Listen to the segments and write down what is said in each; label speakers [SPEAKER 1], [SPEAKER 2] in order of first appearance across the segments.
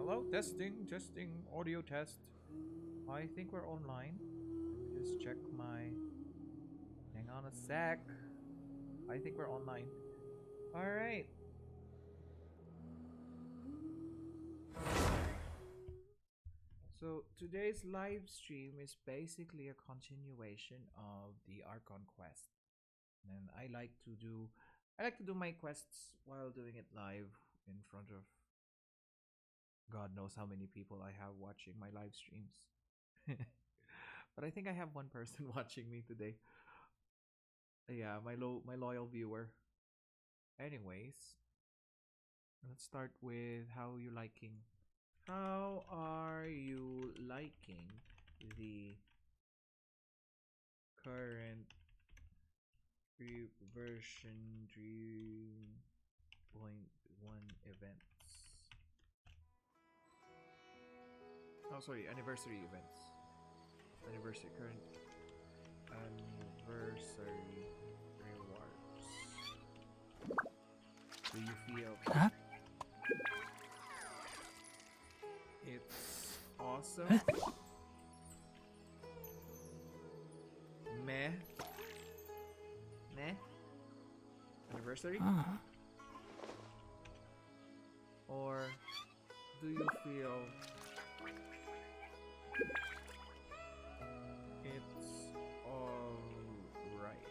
[SPEAKER 1] Hello, testing, audio test. I think we're online. Let me just check my. Hang on a sec. I think we're online. All right. So today's live stream is basically a continuation of the Archon quest, and I like to do my quests while doing it live in front of God knows how many people I have watching my live streams. But I think I have one person watching me today. Yeah, my loyal viewer. Anyways, let's start with how you liking. How are you liking the current version 3.1 events? Oh, sorry, anniversary events. Anniversary current anniversary rewards. Do you feel it's awesome? Meh. Meh. Anniversary? Or do you feel it's alright?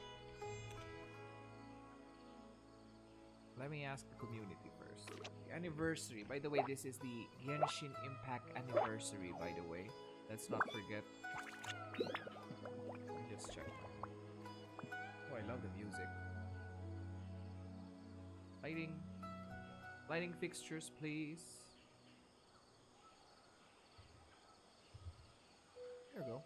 [SPEAKER 1] Let me ask the community first. The anniversary. By the way, this is the Genshin Impact anniversary, by the way. Let's not forget. Let me just check. Oh, I love the music. Lighting. Lighting fixtures, please. There we go.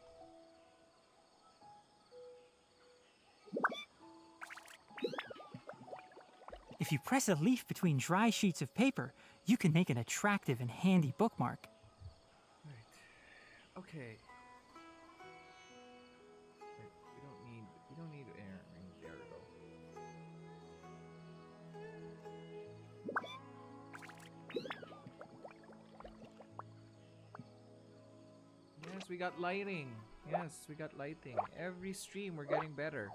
[SPEAKER 2] If you press a leaf between dry sheets of paper, you can make an attractive and handy bookmark.
[SPEAKER 1] Right. Okay. Wait, we don't need air. There we go. Yes, we got lighting. Yes, we got lighting. Every stream we're getting better.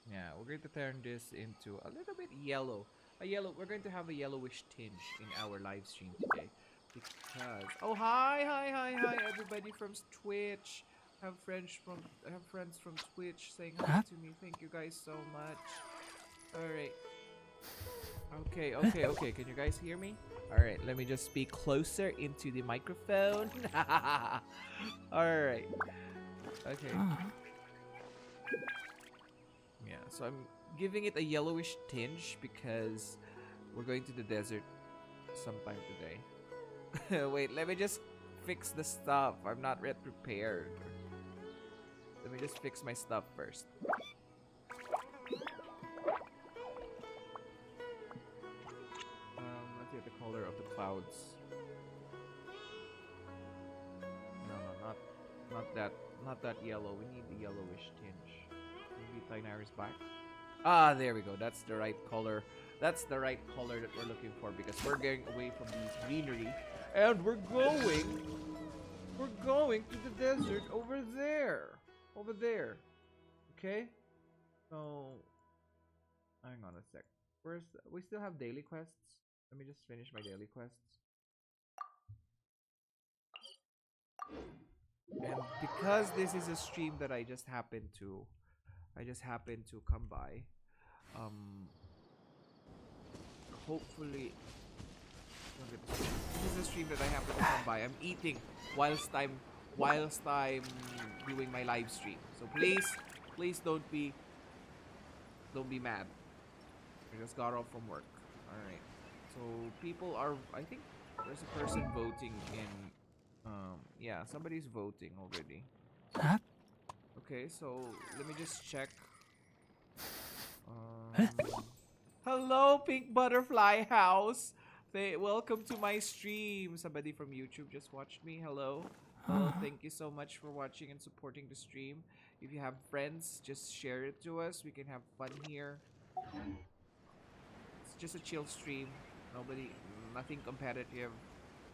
[SPEAKER 1] Yeah, we're going to turn this into a little bit yellow. We're going to have a yellowish tinge in our live stream today. Because oh hi everybody from Twitch. Have friends from Twitch saying hi to me. Thank you guys so much. Alright. Okay. Can you guys hear me? Alright, let me just speak closer into the microphone. Alright. Okay. Yeah, so I'm giving it a yellowish tinge because we're going to the desert sometime today. Wait, let me just fix the stuff. I'm not yet prepared. Let me just fix my stuff first. Let's get the color of the clouds. No, not that yellow. We need the yellowish tinge. Maybe Tynara's back. Ah, there we go. That's the right color. That's the right color that we're looking for because we're getting away from these greenery and we're going to the desert over there. Over there. Okay? So hang on a sec. We still have daily quests. Let me just finish my daily quests. And because this is a stream that I just happened to come by. Hopefully this is a stream that I happen to come by. I'm eating whilst I'm doing my live stream. So please don't be mad. I just got off from work. Alright. So people are, I think there's a person voting in yeah, somebody's voting already. Okay, so let me just check. Hello, Pink Butterfly House. Welcome to my stream. Somebody from YouTube just watched me. Hello. Hello. Thank you so much for watching and supporting the stream. If you have friends, just share it to us. We can have fun here. Let's just a chill stream. Nothing competitive.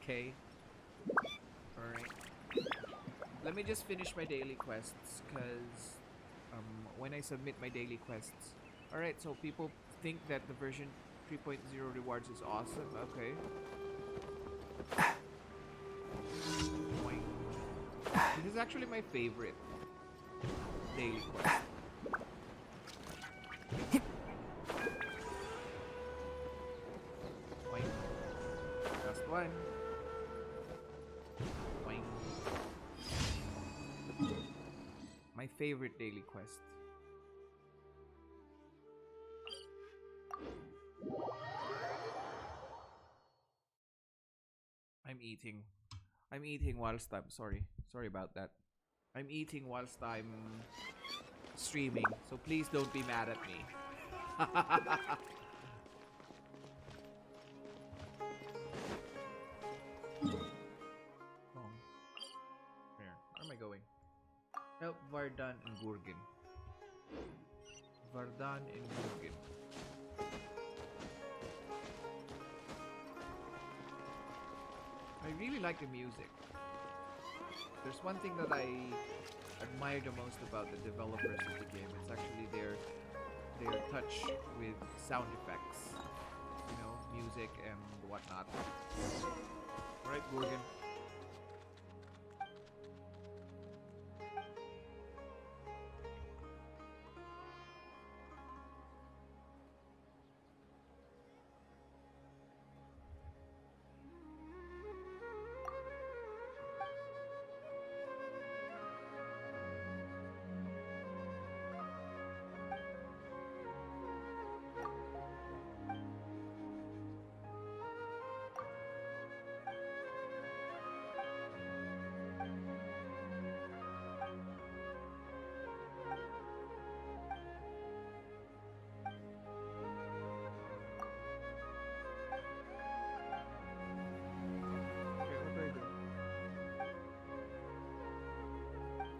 [SPEAKER 1] Okay. All right. Let me just finish my daily quests, cause when I submit my daily quests. All right. So people think that the version 3.0 rewards is awesome. Okay. Boing. This is actually my favorite daily quest. Boing. Last one. Boing. My favorite daily quest. I'm eating. I'm eating whilst I'm sorry. Sorry about that. I'm eating whilst I'm streaming, so please don't be mad at me. Wrong. Where am I going? Help Vardan and Gurgin. Vardan and Gurgin. I really like the music. There's one thing that I admire the most about the developers of the game. It's actually their touch with sound effects, you know, music and whatnot. All right, Gurgen.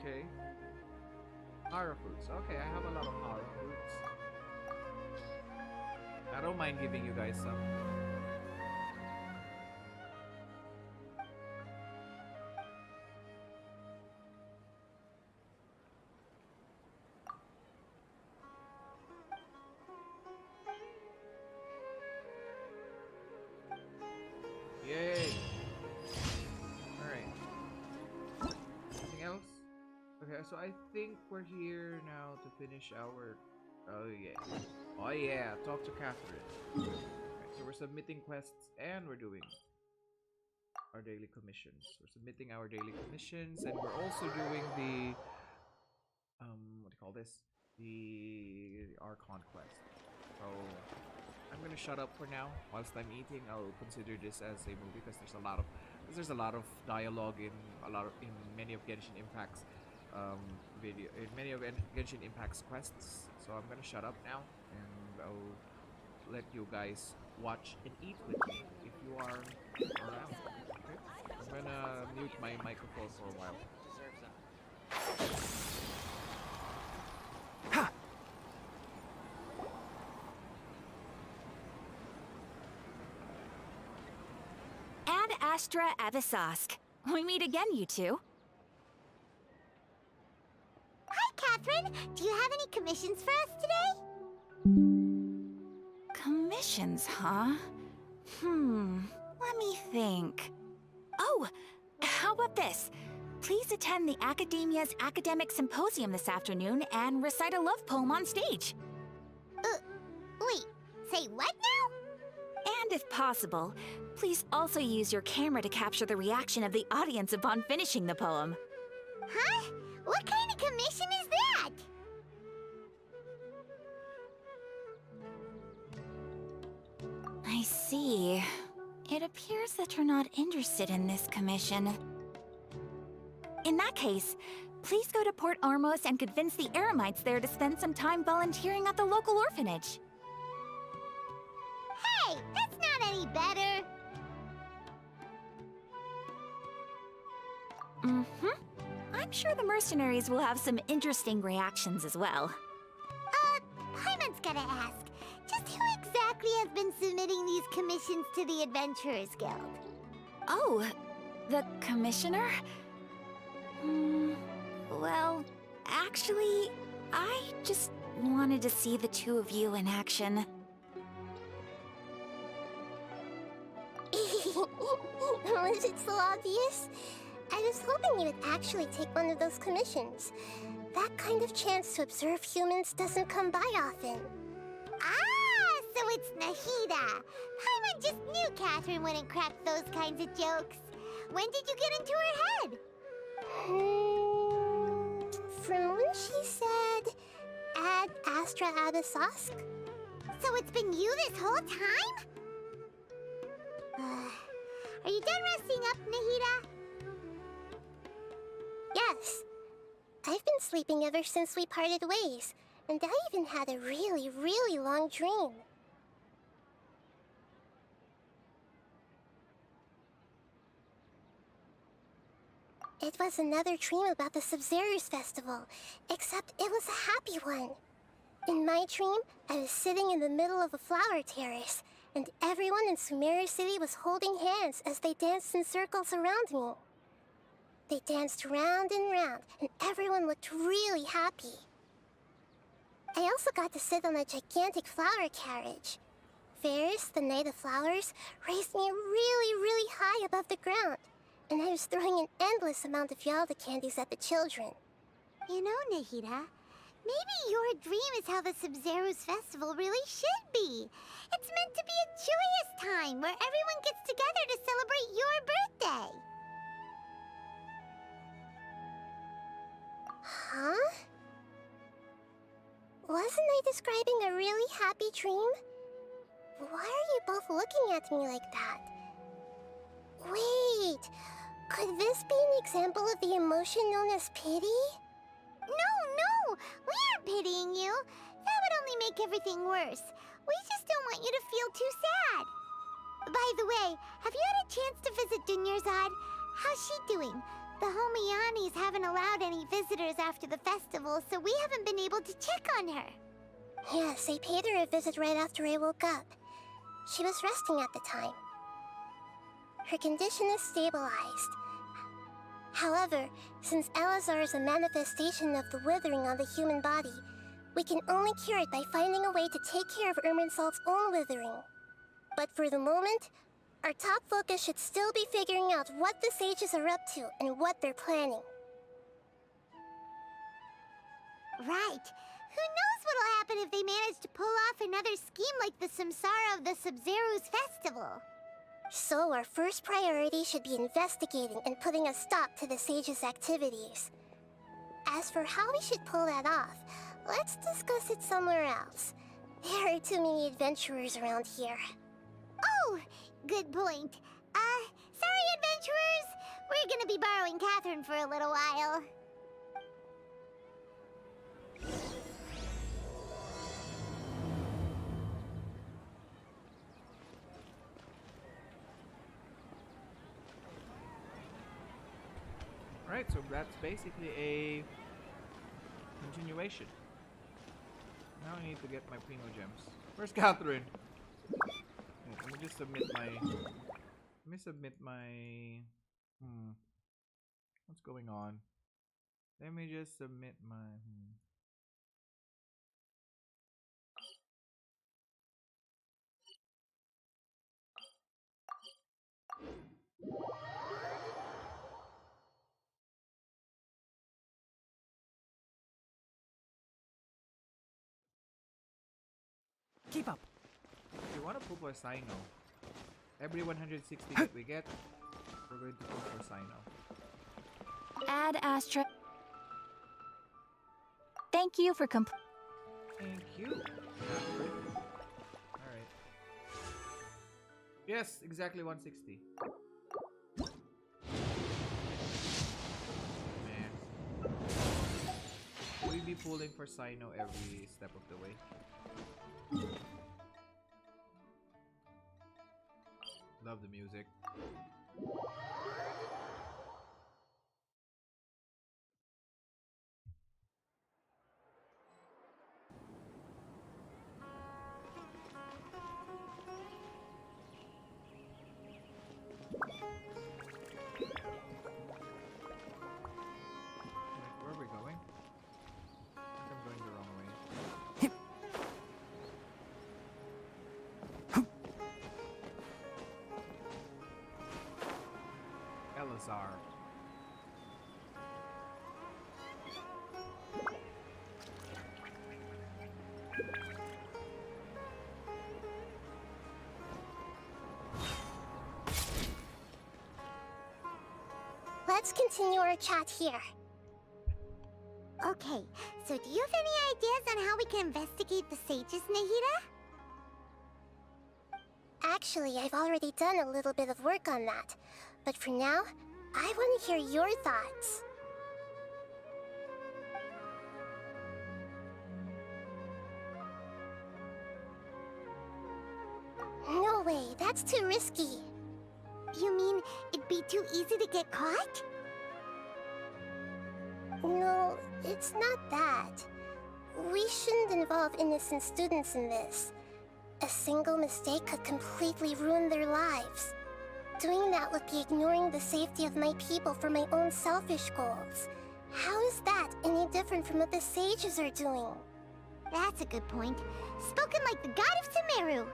[SPEAKER 1] Okay. Hara fruits. Okay, I have a lot of Hara fruits. I don't mind giving you guys some. Yay! Alright. Anything else? Okay, so I think we're here now to finish our... Oh yeah. Oh yeah, talk to Catherine. Okay, so we're submitting quests and we're doing our daily commissions. We're submitting our daily commissions and we're also doing the... what do you call this? The Archon quest. So... I'm gonna shut up for now. Whilst I'm eating, I'll consider this as a movie because there's a lot of dialogue in many of Genshin Impact's Genshin Impact's quests. So I'm gonna shut up now and I'll let you guys watch and eat with me if you are around. Okay? I'm gonna mute my microphone for a while.
[SPEAKER 3] Astra Avisosk. We meet again, you two.
[SPEAKER 4] Hi, Catherine. Do you have any commissions for us today?
[SPEAKER 3] Commissions, huh? Let me think. Oh, how about this? Please attend the Academia's Academic Symposium this afternoon and recite a love poem on stage.
[SPEAKER 4] Wait, say what now?
[SPEAKER 3] And if possible, please also use your camera to capture the reaction of the audience upon finishing the poem.
[SPEAKER 4] Huh? What kind of commission is that?
[SPEAKER 3] I see. It appears that you're not interested in this commission. In that case, please go to Port Ormos and convince the Eremites there to spend some time volunteering at the local orphanage.
[SPEAKER 4] Hey, that's not any better.
[SPEAKER 3] I'm sure the mercenaries will have some interesting reactions as well.
[SPEAKER 4] Paimon's gotta ask. Just who exactly exactly has been submitting these commissions to the Adventurers Guild?
[SPEAKER 3] Oh, the commissioner? Well, actually, I just wanted to see the two of you in action.
[SPEAKER 4] Was it so obvious? I was hoping you would actually take one of those commissions. That kind of chance to observe humans doesn't come by often. Ah, so it's Nahida. Paimon just knew Catherine wouldn't crack those kinds of jokes. When did you get into her head? From when she said, Ad Astra Abyssosk? So it's been you this whole time? Are you done resting up, Nahida? Yes. I've been sleeping ever since we parted ways, and I even had a really, really long dream. It was another dream about the Sub-Zero's festival, except it was a happy one. In my dream, I was sitting in the middle of a flower terrace, and everyone in Sumeru City was holding hands as they danced in circles around me. They danced round and round, and everyone looked really happy. I also got to sit on a gigantic flower carriage. Ferris, the Knight of Flowers, raised me really, really high above the ground, and I was throwing an endless amount of Yalda candies at the children. You know, Nahida, maybe your dream is how the Sub-Zero's festival really should be. It's meant to be a joyous time where everyone gets together to celebrate your birthday. Huh? Wasn't I describing a really happy dream? Why are you both looking at me like that? Wait, could this be an example of the emotion known as pity? No, we aren't pitying you. That would only make everything worse. We just don't want you to feel too sad. By the way, have you had a chance to visit Dunyarzad? How's she doing? The Homianis haven't allowed any visitors after the festival, so we haven't been able to check on her. Yes, I paid her a visit right after I woke up. She was resting at the time. Her condition is stabilized. However, since Elazar is a manifestation of the withering on the human body, we can only cure it by finding a way to take care of Irminsulf's own withering. But for the moment, our top focus should still be figuring out what the sages are up to and what they're planning. Right. Who knows what'll happen if they manage to pull off another scheme like the Samsara of the Sub-Zero's festival? So our first priority should be investigating and putting a stop to the sages' activities. As for how we should pull that off, let's discuss it somewhere else. There are too many adventurers around here. Oh, good point. Sorry, adventurers. We're gonna be borrowing Catherine for a little while.
[SPEAKER 1] Alright, so that's basically a continuation. Now I need to get my Primo Gems. Where's Catherine? Wait, let me just submit my... Let me submit my... What's going on? Let me just submit my...
[SPEAKER 2] Keep up.
[SPEAKER 1] We want to pull for Sino. Every 160 that we get, we're going to pull for Sino.
[SPEAKER 3] Ad Astra. Thank you for
[SPEAKER 1] Thank you, Catherine. Alright. Yes, exactly 160. Man. We'll be pulling for Sino every step of the way. Love the music. things are.
[SPEAKER 4] Let's continue our chat here. Okay, so do you have any ideas on how we can investigate the sages, Nahida? Actually, I've already done a little bit of work on that. But for now, I want to hear your thoughts. No way, that's too risky. You mean it'd be too easy to get caught? No, it's not that. We shouldn't involve innocent students in this. A single mistake could completely ruin their lives. Doing that would be ignoring the safety of my people for my own selfish goals. How is that any different from what the sages are doing? That's a good point. Spoken like the god of Sumeru.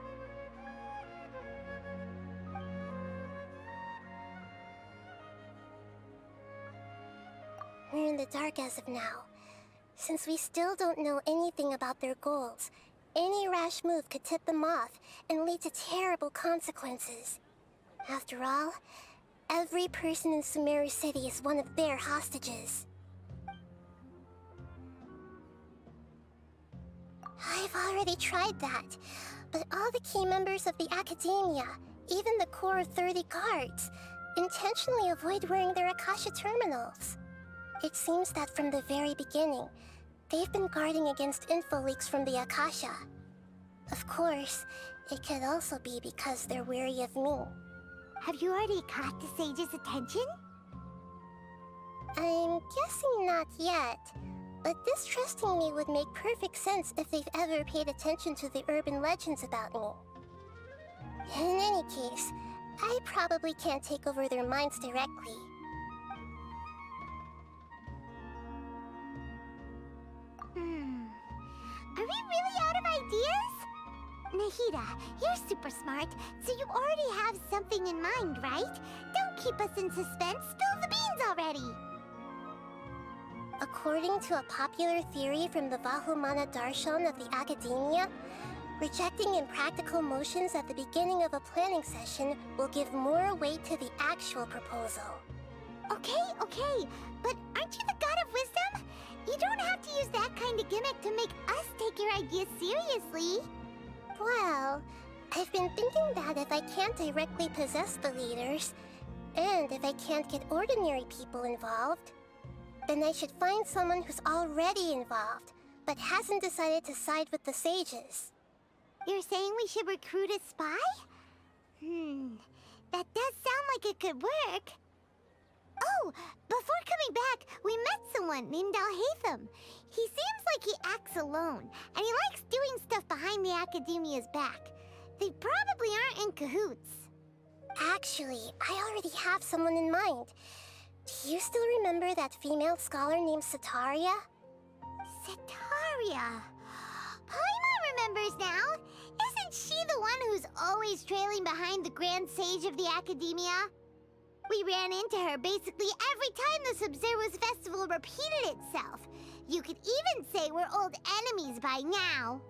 [SPEAKER 4] We're in the dark as of now. Since we still don't know anything about their goals, any rash move could tip them off and lead to terrible consequences. After all, every person in Sumeru City is one of their hostages. I've already tried that, but all the key members of the Academia, even the core of 30 guards, intentionally avoid wearing their Akasha terminals. It seems that from the very beginning, they've been guarding against info leaks from the Akasha. Of course, it could also be because they're wary of me. Have you already caught the sage's attention? I'm guessing not yet, but distrusting me would make perfect sense if they've ever paid attention to the urban legends about me. In any case, I probably can't take over their minds directly. Are we really out of ideas? Nahida, you're super smart, so you already have something in mind, right? Don't keep us in suspense. Spill the beans already! According to a popular theory from the Vahumana Darshan of the Academia, rejecting impractical motions at the beginning of a planning session will give more weight to the actual proposal. Okay, but aren't you the god of wisdom? You don't have to use that kind of gimmick to make us take your ideas seriously. Well, I've been thinking that if I can't directly possess the leaders, and if I can't get ordinary people involved, then I should find someone who's already involved, but hasn't decided to side with the sages. You're saying we should recruit a spy? That does sound like it could work. Oh, before coming back, we met someone named Alhaitham. He seems like he acts alone, and he likes doing stuff behind the Academia's back. They probably aren't in cahoots. Actually, I already have someone in mind. Do you still remember that female scholar named Setaria? Setaria? Paimon remembers now. Isn't she the one who's always trailing behind the Grand Sage of the Academia? We ran into her basically every time the Sub-Zero's festival repeated itself. You could even say we're old enemies by now.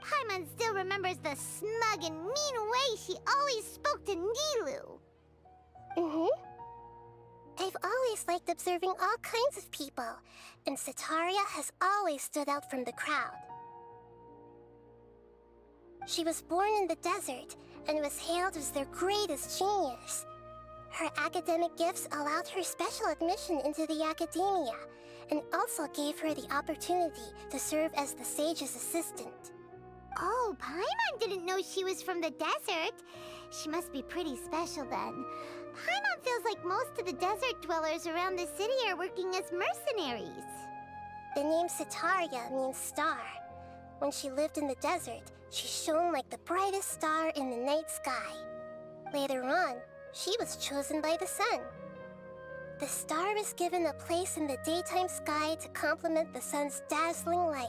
[SPEAKER 4] Paimon still remembers the smug and mean way she always spoke to Nilou. I've always liked observing all kinds of people, and Setaria has always stood out from the crowd. She was born in the desert and was hailed as their greatest genius. Her academic gifts allowed her special admission into the Academia, and also gave her the opportunity to serve as the sage's assistant. Oh, Paimon didn't know she was from the desert. She must be pretty special then. Paimon feels like most of the desert dwellers around the city are working as mercenaries. The name Setaria means star. When she lived in the desert, she shone like the brightest star in the night sky. Later on, she was chosen by the sun. The star was given a place in the daytime sky to complement the sun's dazzling light.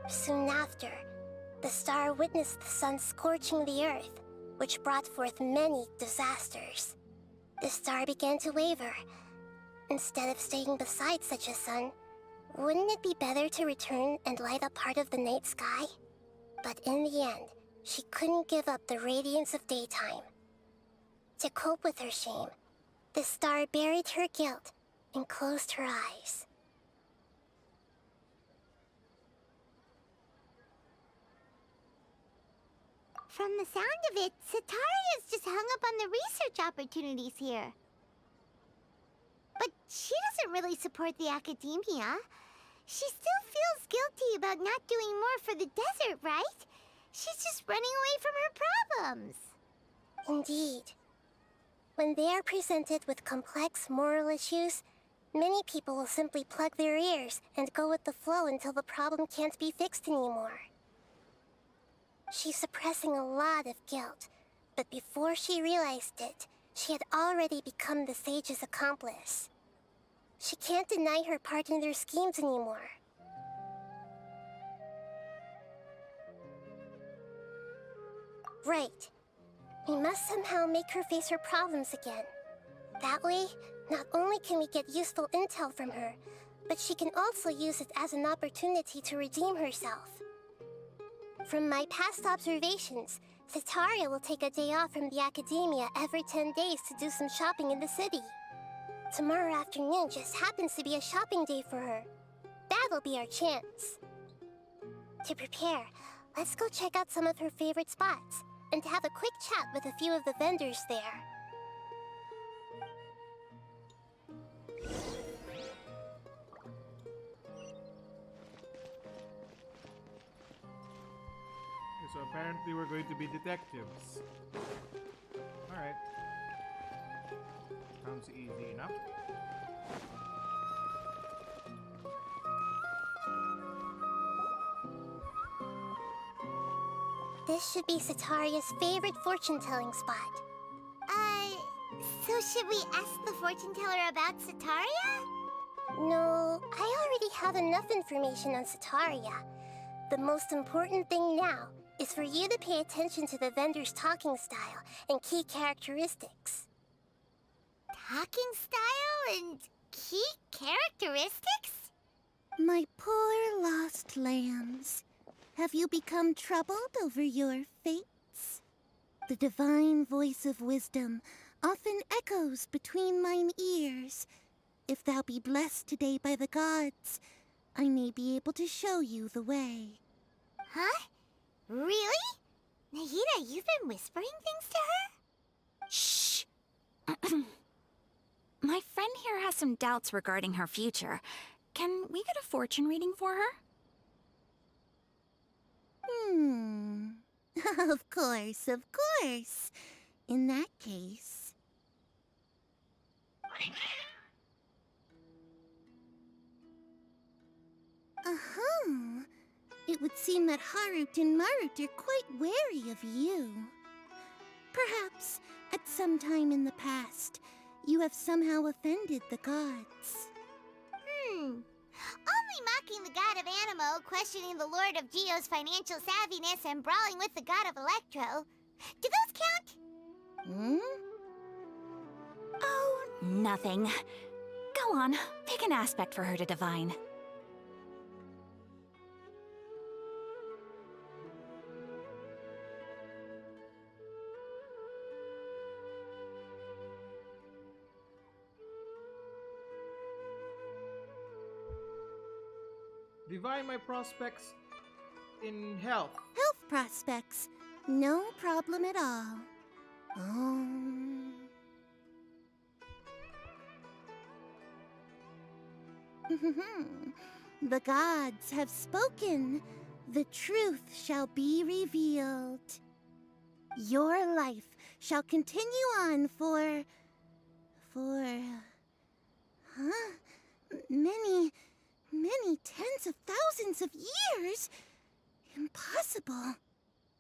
[SPEAKER 4] Soon after, the star witnessed the sun scorching the earth, which brought forth many disasters. The star began to waver. Instead of staying beside such a sun, wouldn't it be better to return and light up part of the night sky? But in the end, she couldn't give up the radiance of daytime. To cope with her shame, the star buried her guilt and closed her eyes. From the sound of it, Sataria's just hung up on the research opportunities here. But she doesn't really support the academia. She still feels guilty about not doing more for the desert, right? She's just running away from her problems. Indeed. When they are presented with complex moral issues, many people will simply plug their ears and go with the flow until the problem can't be fixed anymore. She's suppressing a lot of guilt, but before she realized it, she had already become the sage's accomplice. She can't deny her part in their schemes anymore. Right. We must somehow make her face her problems again. That way, not only can we get useful intel from her, but she can also use it as an opportunity to redeem herself. From my past observations, Sataria will take a day off from the academia every 10 days to do some shopping in the city. Tomorrow afternoon just happens to be a shopping day for her. That'll be our chance. To prepare, let's go check out some of her favorite spots and have a quick chat with a few of the vendors there.
[SPEAKER 1] So apparently we're going to be detectives. Alright. Sounds easy enough.
[SPEAKER 4] This should be Sataria's favorite fortune-telling spot. So should we ask the fortune teller about Sataria? No, I already have enough information on Sataria. The most important thing now is for you to pay attention to the vendor's talking style and key characteristics. Talking style and key characteristics?
[SPEAKER 5] My poor lost lambs, have you become troubled over your fates? The divine voice of wisdom often echoes between mine ears. If thou be blessed today by the gods, I may be able to show you the way.
[SPEAKER 4] Huh? Really? Nahida, you've been whispering things to her?
[SPEAKER 3] Shh! My friend here has some doubts regarding her future. Can we get a fortune reading for her?
[SPEAKER 5] Of course, of course. In that case... It would seem that Harut and Marut are quite wary of you. Perhaps, at some time in the past, you have somehow offended the gods.
[SPEAKER 4] Only mocking the god of Animo, questioning the lord of Geo's financial savviness, and brawling with the god of Electro. Do those count?
[SPEAKER 3] Oh, nothing. Go on, pick an aspect for her to divine.
[SPEAKER 1] Divine my prospects in health.
[SPEAKER 5] Health prospects. No problem at all. The gods have spoken. The truth shall be revealed. Your life shall continue on for... many tens of thousands of years? Impossible.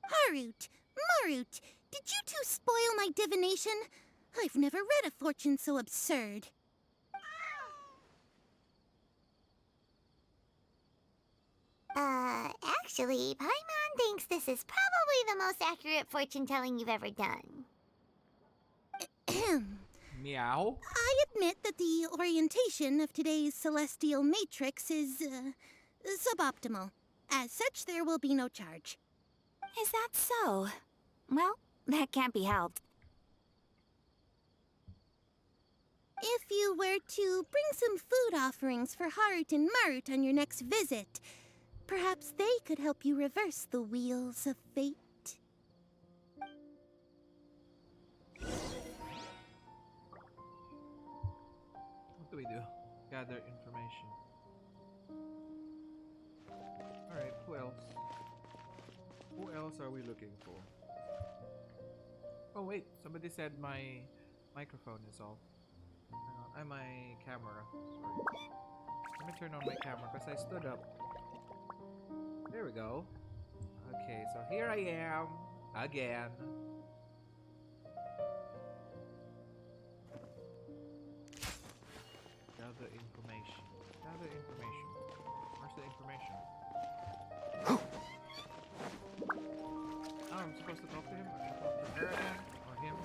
[SPEAKER 5] Harut, Marut, did you two spoil my divination? I've never read a fortune so absurd.
[SPEAKER 4] Actually, Paimon thinks this is probably the most accurate fortune-telling you've ever done.
[SPEAKER 1] Meow.
[SPEAKER 5] I admit that the orientation of today's celestial matrix is suboptimal. As such, there will be no charge.
[SPEAKER 3] Is that so? Well, that can't be helped.
[SPEAKER 5] If you were to bring some food offerings for Heart and Mart on your next visit, perhaps they could help you reverse the wheels of fate.
[SPEAKER 1] What do we do? Gather information. Alright, who else? Who else are we looking for? Oh wait, somebody said my microphone is off. Hang on, my camera. Sorry. Let me turn on my camera because I stood up. There we go. Okay, so here I am again. Gather information. Gather information. Where's the information? Oh, I'm supposed to talk to him? I should talk to her again? Or him?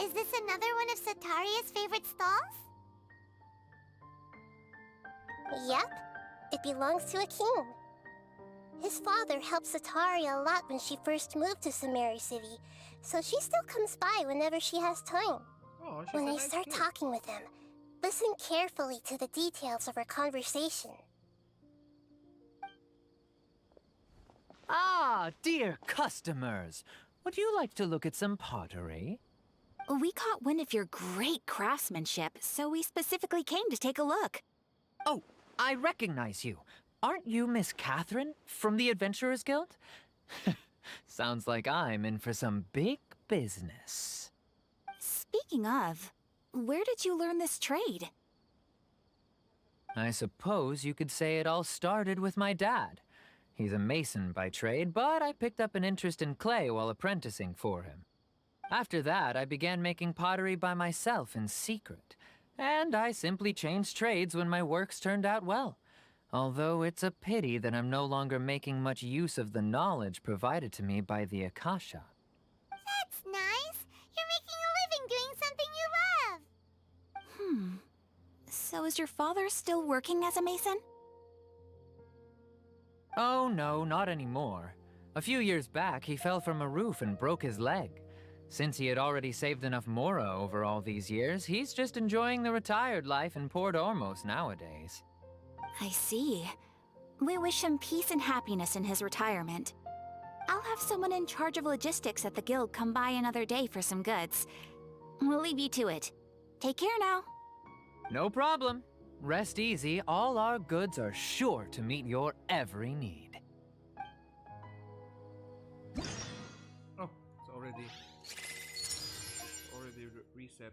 [SPEAKER 4] Is this another one of Sataria's favorite stalls? Yep. It belongs to a king. His father helped Sataria a lot when she first moved to Samari City, so she still comes by whenever she has time.
[SPEAKER 1] Oh, she's
[SPEAKER 4] When
[SPEAKER 1] a
[SPEAKER 4] I
[SPEAKER 1] nice
[SPEAKER 4] start
[SPEAKER 1] kid.
[SPEAKER 4] talking with him, listen carefully to the details of our conversation.
[SPEAKER 6] Ah, dear customers. Would you like to look at some pottery?
[SPEAKER 3] We caught wind of your great craftsmanship, so we specifically came to take a look.
[SPEAKER 6] Oh, I recognize you. Aren't you Miss Catherine from the Adventurers Guild? Sounds like I'm in for some big business.
[SPEAKER 3] Speaking of, where did you learn this trade?
[SPEAKER 6] I suppose you could say it all started with my dad. He's a mason by trade, but I picked up an interest in clay while apprenticing for him. After that, I began making pottery by myself in secret, and I simply changed trades when my works turned out well. Although it's a pity that I'm no longer making much use of the knowledge provided to me by the Akasha.
[SPEAKER 4] That's nice. You're making a living doing something you love.
[SPEAKER 3] So is your father still working as a mason?
[SPEAKER 6] Oh no, not anymore. A few years back, he fell from a roof and broke his leg. Since he had already saved enough Mora over all these years, he's just enjoying the retired life in Port Ormos nowadays.
[SPEAKER 3] I see. We wish him peace and happiness in his retirement. I'll have someone in charge of logistics at the guild come by another day for some goods. We'll leave you to it. Take care now.
[SPEAKER 6] No problem. Rest easy, all our goods are sure to meet your every need.
[SPEAKER 1] Oh, it's already reset.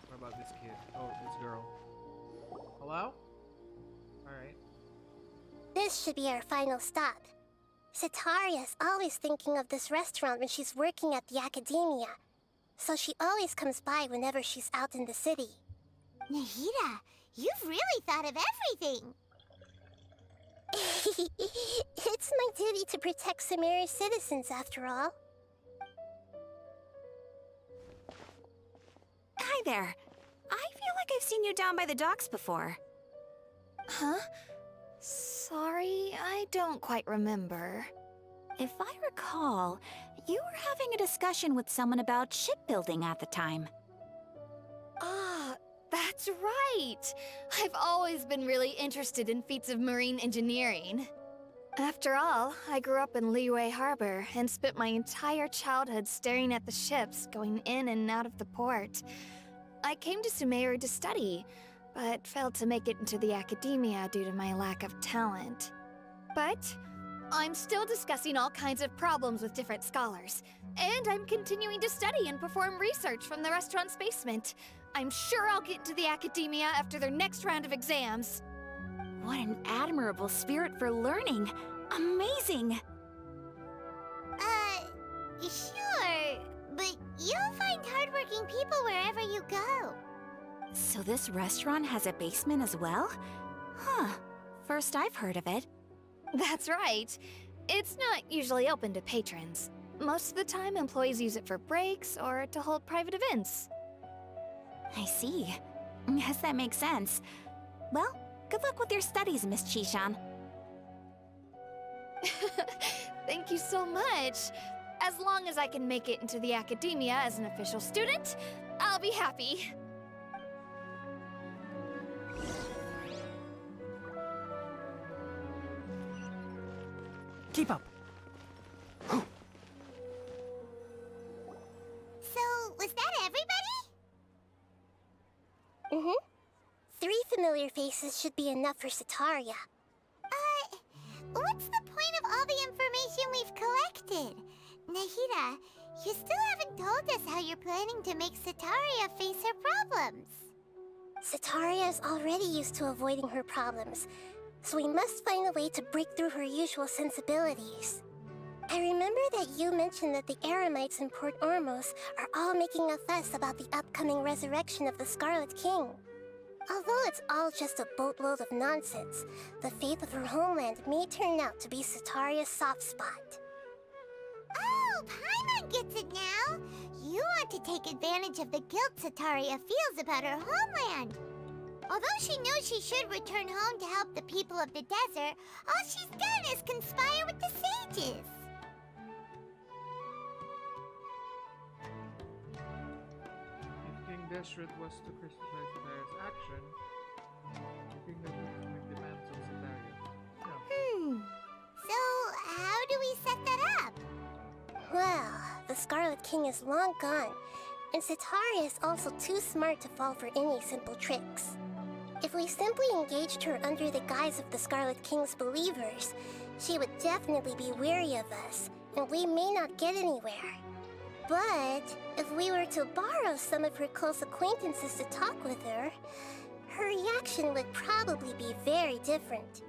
[SPEAKER 1] What about this kid? Oh, this girl. Hello? Alright.
[SPEAKER 4] This should be our final stop. Sataria's always thinking of this restaurant when she's working at the academia, so she always comes by whenever she's out in the city. Nahida, you've really thought of everything! It's my duty to protect Samari's citizens, after all.
[SPEAKER 3] Hi there. I feel like I've seen you down by the docks before.
[SPEAKER 7] Huh? Sorry, I don't quite remember.
[SPEAKER 3] If I recall, you were having a discussion with someone about shipbuilding at the time.
[SPEAKER 7] Ah, that's right! I've always been really interested in feats of marine engineering. After all, I grew up in Liyue Harbor and spent my entire childhood staring at the ships going in and out of the port. I came to Sumeru to study, but failed to make it into the academia due to my lack of talent. But I'm still discussing all kinds of problems with different scholars, and I'm continuing to study and perform research from the restaurant's basement. I'm sure I'll get into the academia after their next round of exams.
[SPEAKER 3] What an admirable spirit for learning! Amazing!
[SPEAKER 4] Sure, but you'll find hardworking people wherever you go.
[SPEAKER 3] So this restaurant has a basement as well? Huh. First I've heard of it.
[SPEAKER 7] That's right. It's not usually open to patrons. Most of the time, employees use it for breaks or to hold private events.
[SPEAKER 3] I see. Guess that makes sense. Well, good luck with your studies, Miss Chishan.
[SPEAKER 7] Thank you so much. As long as I can make it into the academia as an official student, I'll be happy.
[SPEAKER 2] Keep up.
[SPEAKER 4] So, was that everybody? Mm-hmm. 3 familiar faces should be enough for Setaria. What's the point of all the information we've collected? Nahida, you still haven't told us how you're planning to make Setaria face her problems. Setaria is already used to avoiding her problems, so we must find a way to break through her usual sensibilities. I remember that you mentioned that the Eremites in Port Ormos are all making a fuss about the upcoming resurrection of the Scarlet King. Although it's all just a boatload of nonsense, the fate of her homeland may turn out to be Setaria's soft spot. Oh, Paimon gets it now! You want to take advantage of the guilt Setaria feels about her homeland. Although she knows she should return home to help the people of the desert, all she's done is conspire with the sages.
[SPEAKER 1] If King Deshret was to criticize Setaria's action, I think that would make demands on Setaria. Yeah.
[SPEAKER 4] So, how do we set that up? Well, the Scarlet King is long gone, and Setaria is also too smart to fall for any simple tricks. If we simply engaged her under the guise of the Scarlet King's believers, she would definitely be wary of us, and we may not get anywhere. But if we were to borrow some of her close acquaintances to talk with her, her reaction would probably be very different.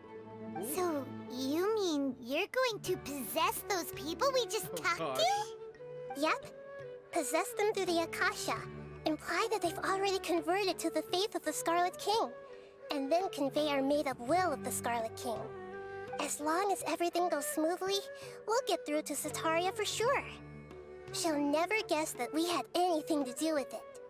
[SPEAKER 4] So, you mean you're going to possess those people we just talked to? Yep. Possess them through the Akasha. Imply that they've already converted to the faith of the Scarlet King, and then convey our made-up will of the Scarlet King. As long as everything goes smoothly, we'll get through to Setaria for sure. She'll never guess that we had anything to do with it.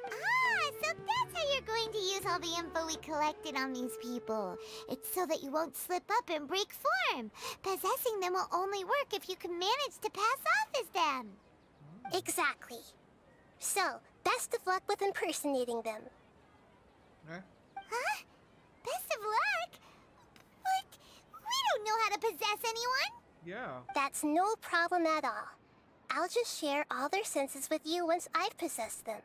[SPEAKER 4] Ah, so that's how you're going to use all the info we collected on these people. It's so that you won't slip up and break form. Possessing them will only work if you can manage to pass off as them. Exactly. So, best of luck with impersonating them.
[SPEAKER 1] Eh?
[SPEAKER 4] Huh? Best of luck? But we don't know how to possess anyone.
[SPEAKER 1] Yeah.
[SPEAKER 4] That's no problem at all. I'll just share all their senses with you once I've possessed them.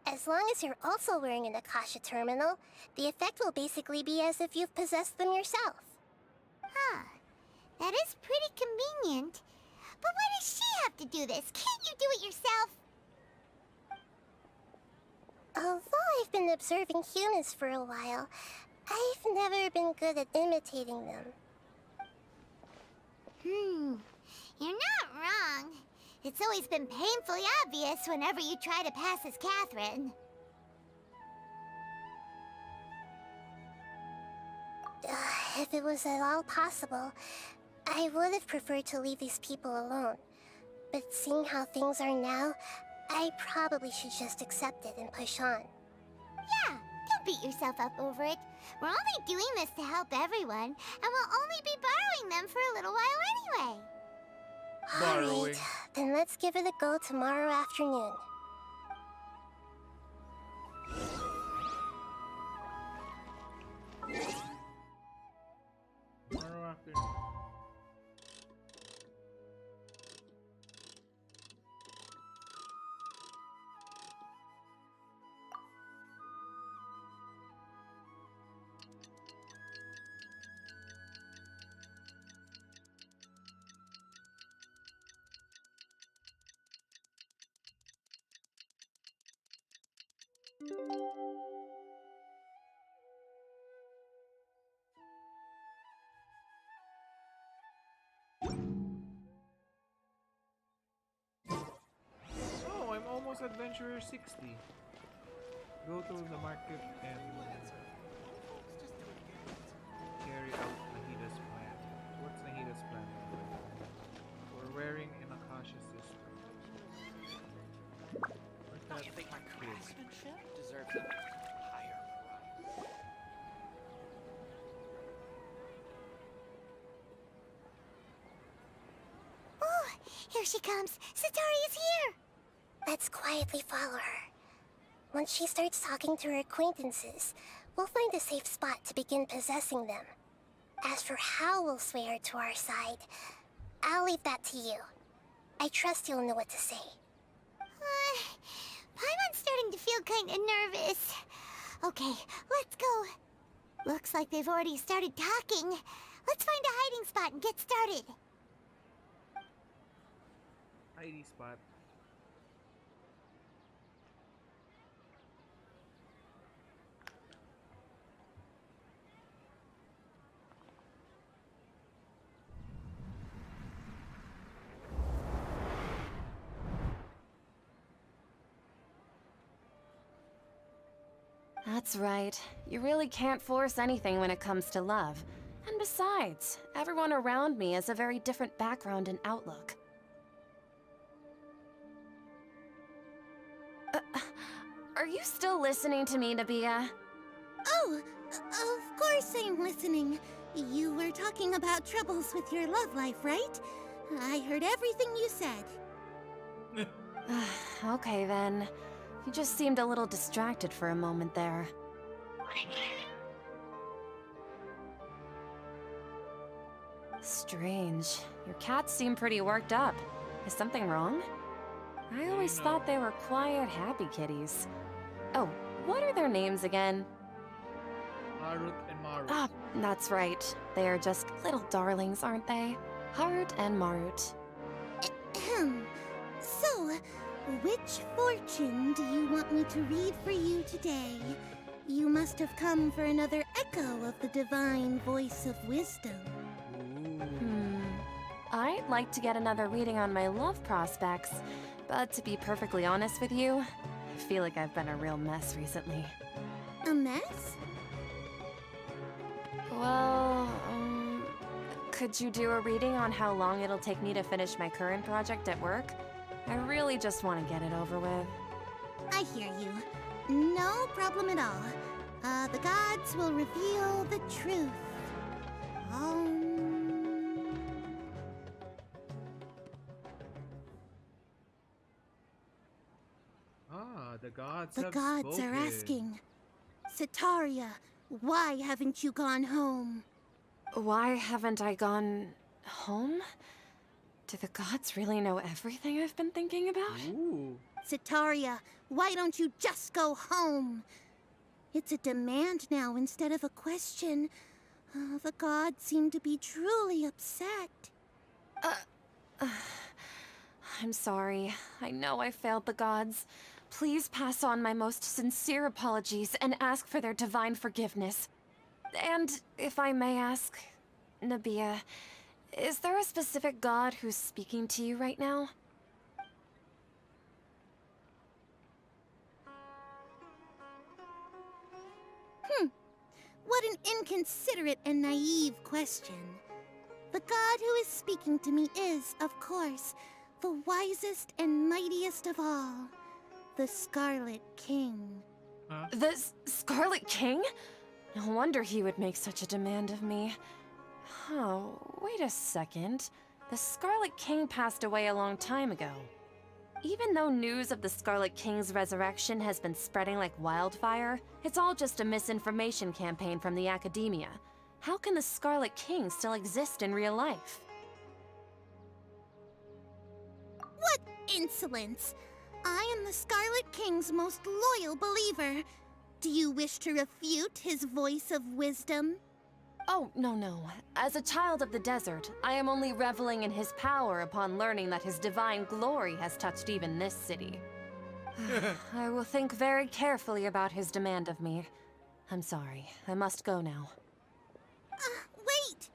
[SPEAKER 4] As long as you're also wearing an Akasha terminal, the effect will basically be as if you've possessed them yourself. Huh. That is pretty convenient. But why does she have to do this? Can't you do it yourself? Although I've been observing humans for a while, I've never been good at imitating them. You're not wrong. It's always been painfully obvious whenever you try to pass as Catherine. If it was at all possible, I would have preferred to leave these people alone. But seeing how things are now, I probably should just accept it and push on. Yeah, don't beat yourself up over it. We're only doing this to help everyone, and we'll only be borrowing them for a little while anyway.
[SPEAKER 1] Borrowing.
[SPEAKER 4] Alright, then let's give it a go tomorrow afternoon.
[SPEAKER 1] Tomorrow afternoon. Oh, I'm almost adventurer 60. Go to the market and carry out Nahida's plan. What's Nahida's plan? We're wearing an Akasha system. Where's that
[SPEAKER 8] You think my
[SPEAKER 1] kid?
[SPEAKER 8] craftsmanship deserves a higher price?
[SPEAKER 4] Oh, here she comes. Satori is here. Let's quietly follow her. Once she starts talking to her acquaintances, we'll find a safe spot to begin possessing them. As for how we'll sway her to our side, I'll leave that to you. I trust you'll know what to say. Paimon's starting to feel kinda nervous. Okay, let's go. Looks like they've already started talking. Let's find a hiding spot and get started.
[SPEAKER 1] ID spot.
[SPEAKER 9] That's right. You really can't force anything when it comes to love. And besides, everyone around me has a very different background and outlook. Are you still listening to me, Nabia?
[SPEAKER 5] Oh, of course I'm listening. You were talking about troubles with your love life, right? I heard everything you said.
[SPEAKER 9] Okay then. You just seemed a little distracted for a moment there. Strange. Your cats seem pretty worked up. Is something wrong? I always thought they were quiet, happy kitties. Oh, what are their names again?
[SPEAKER 1] Marut and Marut.
[SPEAKER 9] Ah, that's right. They are just little darlings, aren't they? Harut and Marut.
[SPEAKER 5] Ahem. So, which fortune do you want me to read for you today? You must have come for another echo of the divine voice of wisdom.
[SPEAKER 9] I'd like to get another reading on my love prospects, but to be perfectly honest with you, I feel like I've been a real mess recently.
[SPEAKER 5] A mess?
[SPEAKER 9] Well, could you do a reading on how long it'll take me to finish my current project at work? I really just want to get it over with.
[SPEAKER 5] I hear you. No problem at all. The gods will reveal the truth.
[SPEAKER 1] The gods
[SPEAKER 5] The
[SPEAKER 1] have
[SPEAKER 5] gods are
[SPEAKER 1] spoken.
[SPEAKER 5] asking. Sataria, why haven't you gone home?
[SPEAKER 9] Why haven't I gone home? Do the gods really know everything I've been thinking about?
[SPEAKER 1] Ooh.
[SPEAKER 5] Sataria, why don't you just go home? It's a demand now instead of a question. The gods seem to be truly upset.
[SPEAKER 9] I'm sorry. I know I failed the gods. Please pass on my most sincere apologies and ask for their divine forgiveness. And if I may ask, Nabia, is there a specific god who's speaking to you right now?
[SPEAKER 5] What an inconsiderate and naive question. The god who is speaking to me is, of course, the wisest and mightiest of all, the Scarlet King.
[SPEAKER 9] The Scarlet King? No wonder he would make such a demand of me. Oh, wait a second. The Scarlet King passed away a long time ago. Even though news of the Scarlet King's resurrection has been spreading like wildfire, it's all just a misinformation campaign from the academia. How can the Scarlet King still exist in real life?
[SPEAKER 5] What insolence! I am the Scarlet King's most loyal believer. Do you wish to refute his voice of wisdom?
[SPEAKER 9] Oh, no. As a child of the desert, I am only reveling in his power upon learning that his divine glory has touched even this city. I will think very carefully about his demand of me. I'm sorry. I must go now.
[SPEAKER 5] Wait!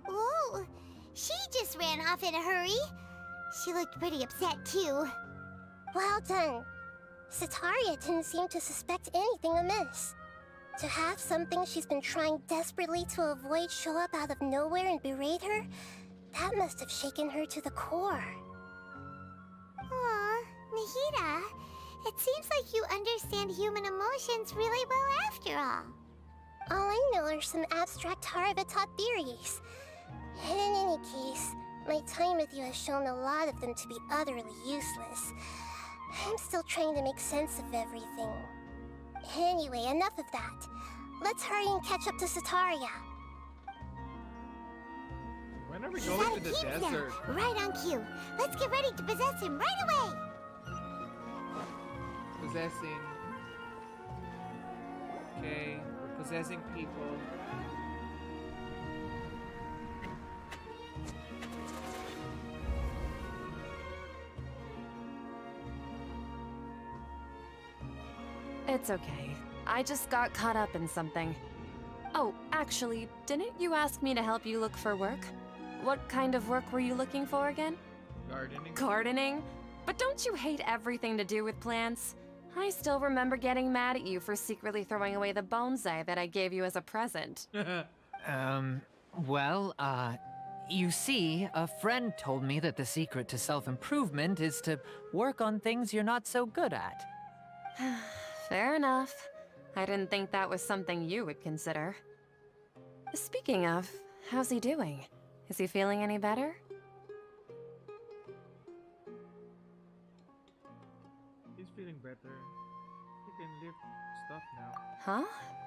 [SPEAKER 4] Oh, She just ran off in a hurry. She looked pretty upset, too. Well done. Sataria didn't seem to suspect anything amiss. To have something she's been trying desperately to avoid show up out of nowhere and berate her, that must have shaken her to the core. Aw, Nahida, it seems like you understand human emotions really well after all. All I know are some abstract Harvard-taught theories. And in any case, my time with you has shown a lot of them to be utterly useless. I'm still trying to make sense of everything. Anyway, enough of that. Let's hurry and catch up to Sataria.
[SPEAKER 1] When are we
[SPEAKER 4] He's
[SPEAKER 1] going
[SPEAKER 4] at
[SPEAKER 1] to the
[SPEAKER 4] Akeem's
[SPEAKER 1] desert?
[SPEAKER 4] now, right on cue. Let's get ready to possess him right away.
[SPEAKER 1] Possessing. Okay, we're possessing people.
[SPEAKER 9] It's okay. I just got caught up in something. Oh, actually, didn't you ask me to help you look for work? What kind of work were you looking for again?
[SPEAKER 1] Gardening.
[SPEAKER 9] Gardening? But don't you hate everything to do with plants? I still remember getting mad at you for secretly throwing away the bonsai that I gave you as a present.
[SPEAKER 6] You see, a friend told me that the secret to self-improvement is to work on things you're not so good at.
[SPEAKER 9] Fair enough. I didn't think that was something you would consider. Speaking of, how's he doing? Is he feeling any better?
[SPEAKER 1] He's feeling better. He can lift stuff now.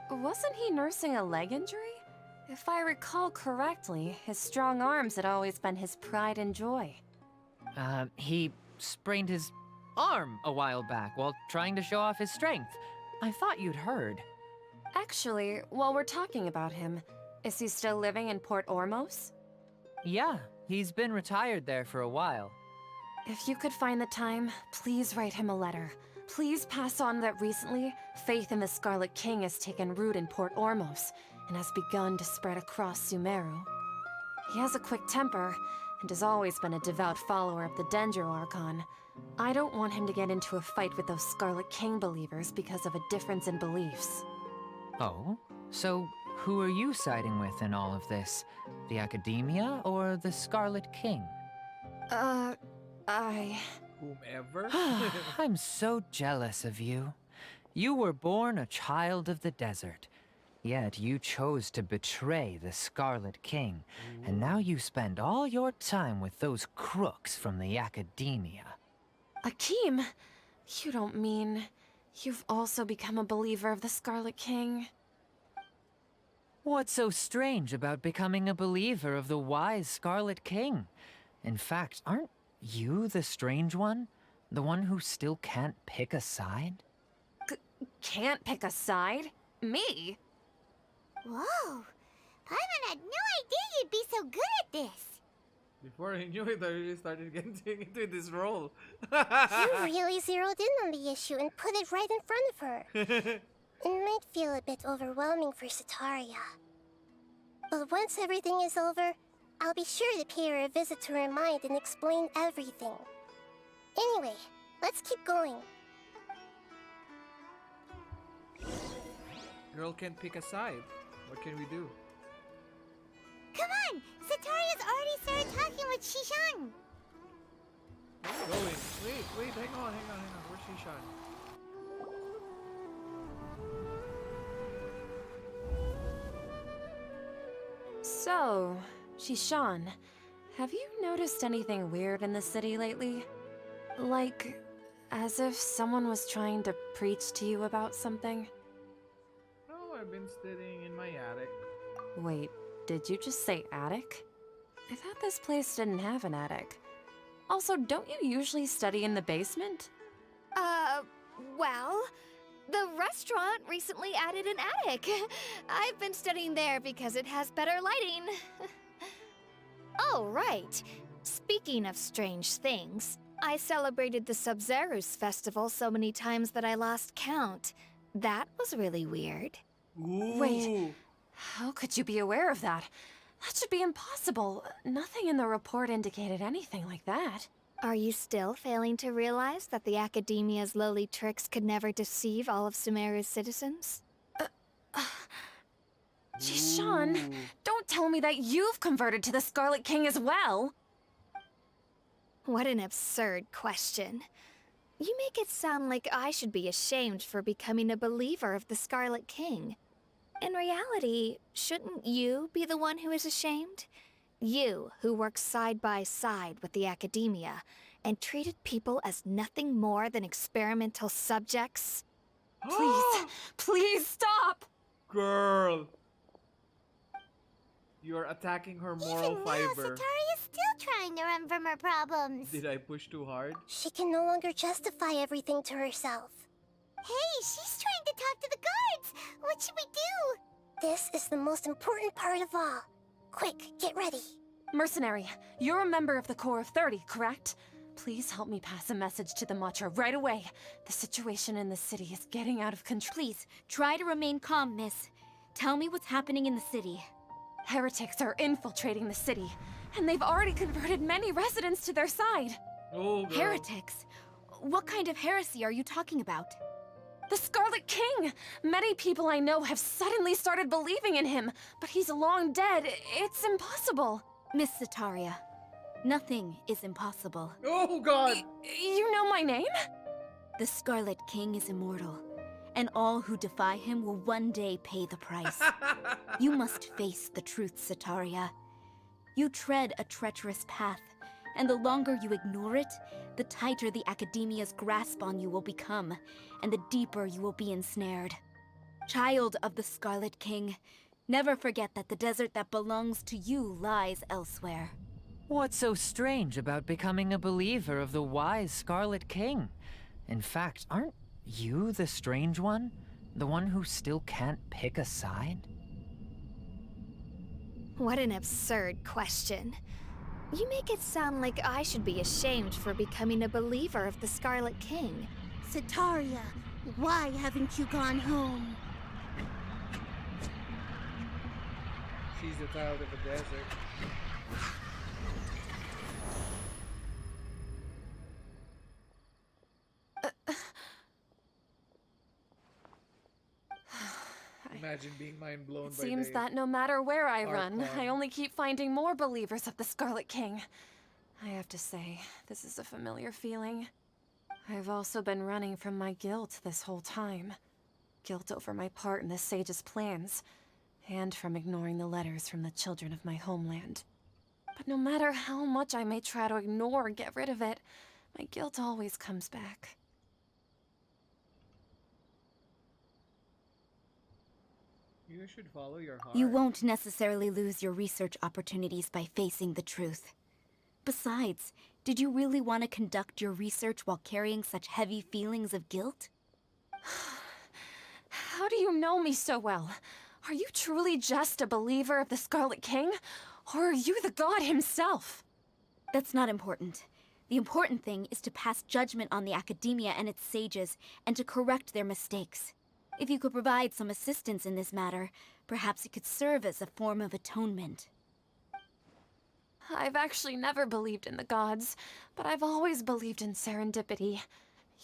[SPEAKER 9] Huh? Wasn't he nursing a leg injury? If I recall correctly, his strong arms had always been his pride and joy.
[SPEAKER 6] He sprained his arm a while back while trying to show off his strength. I thought you'd heard.
[SPEAKER 9] Actually, while we're talking about him, is he still living in Port Ormos?
[SPEAKER 6] Yeah, he's been retired there for a while.
[SPEAKER 9] If you could find the time, please write him a letter. Please pass on that recently, faith in the Scarlet King has taken root in Port Ormos and has begun to spread across Sumeru. He has a quick temper and has always been a devout follower of the Dendro Archon. I don't want him to get into a fight with those Scarlet King believers because of a difference in beliefs.
[SPEAKER 6] Oh? So who are you siding with in all of this? The Academia or the Scarlet King?
[SPEAKER 1] Whomever?
[SPEAKER 6] I'm so jealous of you. You were born a child of the desert. Yet you chose to betray the Scarlet King, and now you spend all your time with those crooks from the Academia.
[SPEAKER 9] Akeem, you don't mean you've also become a believer of the Scarlet King?
[SPEAKER 6] What's so strange about becoming a believer of the wise Scarlet King? In fact, aren't you the strange one? The one who still can't pick a side?
[SPEAKER 9] Can't pick a side? Me?
[SPEAKER 4] Whoa! Paimon had no idea you'd be so good at this.
[SPEAKER 1] Before I knew it, I really started getting into this role.
[SPEAKER 4] You really zeroed in on the issue and put it right in front of her. It might feel a bit overwhelming for Sataria. But once everything is over, I'll be sure to pay her a visit to her mind and explain everything. Anyway, let's keep going.
[SPEAKER 1] Girl can't pick a side. What can we do?
[SPEAKER 4] Come on! Sataria's already started talking with Shishan!
[SPEAKER 1] Going. Wait, hang on. Where's Shishan?
[SPEAKER 9] So, Shishan, have you noticed anything weird in the city lately? Like, as if someone was trying to preach to you about something?
[SPEAKER 1] Oh, I've been studying in my attic.
[SPEAKER 9] Wait, did you just say attic? I thought this place didn't have an attic. Also, don't you usually study in the basement?
[SPEAKER 7] Well, the restaurant recently added an attic. I've been studying there because it has better lighting. Oh, right. Speaking of strange things, I celebrated the Sub-Zerus festival so many times that I lost count. That was really weird.
[SPEAKER 1] Ooh.
[SPEAKER 9] Wait, how could you be aware of that? That should be impossible. Nothing in the report indicated anything like that.
[SPEAKER 7] Are you still failing to realize that the Academia's lowly tricks could never deceive all of Sumeru's citizens?
[SPEAKER 9] Sean,
[SPEAKER 1] Ooh.
[SPEAKER 9] don't tell me that you've converted to the Scarlet King as well.
[SPEAKER 7] What an absurd question. You make it sound like I should be ashamed for becoming a believer of the Scarlet King. In reality, shouldn't you be the one who is ashamed? You, who works side by side with the Academia and treated people as nothing more than experimental subjects?
[SPEAKER 9] Please, please stop!
[SPEAKER 1] Girl! You're attacking her moral
[SPEAKER 4] Even now,
[SPEAKER 1] fiber.
[SPEAKER 4] Sataria's still trying to run from her problems.
[SPEAKER 1] Did I push too hard?
[SPEAKER 5] She can no longer justify everything to herself.
[SPEAKER 4] Hey, she's trying to talk to the guards. What should we do?
[SPEAKER 5] This is the most important part of all. Quick, get ready.
[SPEAKER 9] Mercenary, you're a member of the Corps of 30, correct? Please help me pass a message to the Matcha right away. The situation in the city is getting out of control.
[SPEAKER 10] Please, try to remain calm, miss. Tell me what's happening in the city.
[SPEAKER 9] Heretics are infiltrating the city, and they've already converted many residents to their side.
[SPEAKER 1] Oh, girl.
[SPEAKER 10] Heretics? What kind of heresy are you talking about?
[SPEAKER 9] The Scarlet King! Many people I know have suddenly started believing in him, but he's long dead. It's impossible.
[SPEAKER 10] Miss Sataria, nothing is impossible.
[SPEAKER 1] Oh, God!
[SPEAKER 9] You know my name?
[SPEAKER 10] The Scarlet King is immortal, and all who defy him will one day pay the price. You must face the truth, Sataria. You tread a treacherous path, and the longer you ignore it, the tighter the Academia's grasp on you will become, and the deeper you will be ensnared. Child of the Scarlet King, never forget that the desert that belongs to you lies elsewhere.
[SPEAKER 6] What's so strange about becoming a believer of the wise Scarlet King? In fact, aren't you the strange one? The one who still can't pick a side?
[SPEAKER 7] What an absurd question. You make it sound like I should be ashamed for becoming a believer of the Scarlet King.
[SPEAKER 5] Sataria, why haven't you gone home?
[SPEAKER 1] She's a child of the desert. Imagine being mind blown
[SPEAKER 9] It
[SPEAKER 1] by
[SPEAKER 9] seems
[SPEAKER 1] the
[SPEAKER 9] that no matter where I run,
[SPEAKER 1] Archon.
[SPEAKER 9] I only keep finding more believers of the Scarlet King. I have to say, this is a familiar feeling. I've also been running from my guilt this whole time. Guilt over my part in the Sage's plans, and from ignoring the letters from the children of my homeland. But no matter how much I may try to ignore or get rid of it, my guilt always comes back.
[SPEAKER 1] You should follow your heart.
[SPEAKER 10] You won't necessarily lose your research opportunities by facing the truth. Besides, did you really want to conduct your research while carrying such heavy feelings of guilt?
[SPEAKER 9] How do you know me so well? Are you truly just a believer of the Scarlet King? Or are you the god himself?
[SPEAKER 10] That's not important. The important thing is to pass judgment on the Academia and its sages, and to correct their mistakes. If you could provide some assistance in this matter, perhaps it could serve as a form of atonement.
[SPEAKER 9] I've actually never believed in the gods, but I've always believed in serendipity.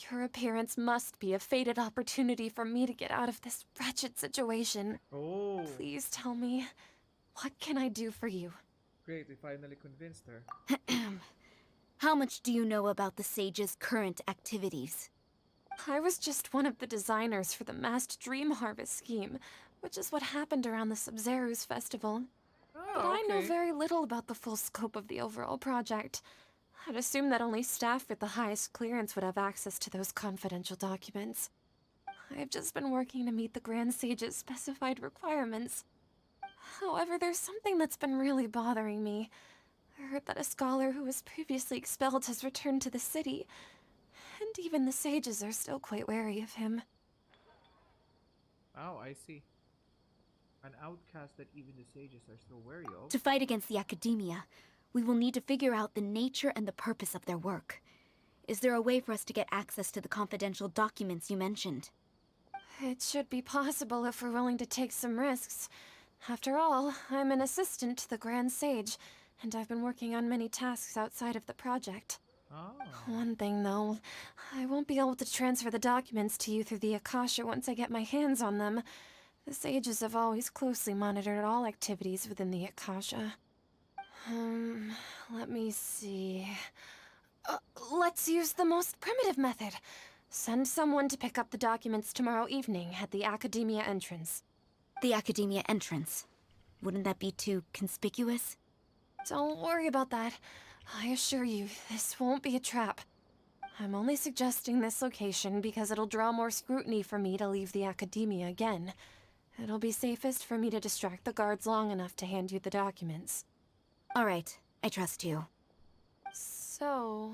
[SPEAKER 9] Your appearance must be a fated opportunity for me to get out of this wretched situation.
[SPEAKER 1] Oh,
[SPEAKER 9] Please tell me, what can I do for you?
[SPEAKER 1] great. We finally convinced her.
[SPEAKER 10] How much do you know about the sage's current activities?
[SPEAKER 9] I was just one of the designers for the massed dream harvest scheme, which is what happened around the Sub-Zero's festival. But I know very little about the full scope of the overall project. I'd assume that only staff with the highest clearance would have access to those confidential documents. I've just been working to meet the Grand Sage's specified requirements. However, there's something that's been really bothering me. I heard that a scholar who was previously expelled has returned to the city, and even the sages are still quite wary of him.
[SPEAKER 1] Oh, I see. An outcast that even the sages are still wary of.
[SPEAKER 10] To fight against the Academia, we will need to figure out the nature and the purpose of their work. Is there a way for us to get access to the confidential documents you mentioned?
[SPEAKER 9] It should be possible if we're willing to take some risks. After all, I'm an assistant to the Grand Sage, and I've been working on many tasks outside of the project.
[SPEAKER 1] Oh.
[SPEAKER 9] One thing, though, I won't be able to transfer the documents to you through the Akasha once I get my hands on them. The sages have always closely monitored all activities within the Akasha. Let me see. Let's use the most primitive method. Send someone to pick up the documents tomorrow evening at the Academia entrance.
[SPEAKER 10] The Academia entrance. Wouldn't that be too conspicuous?
[SPEAKER 9] Don't worry about that. I assure you, this won't be a trap. I'm only suggesting this location because it'll draw more scrutiny for me to leave the Academia again. It'll be safest for me to distract the guards long enough to hand you the documents.
[SPEAKER 10] All right, I trust you.
[SPEAKER 9] So,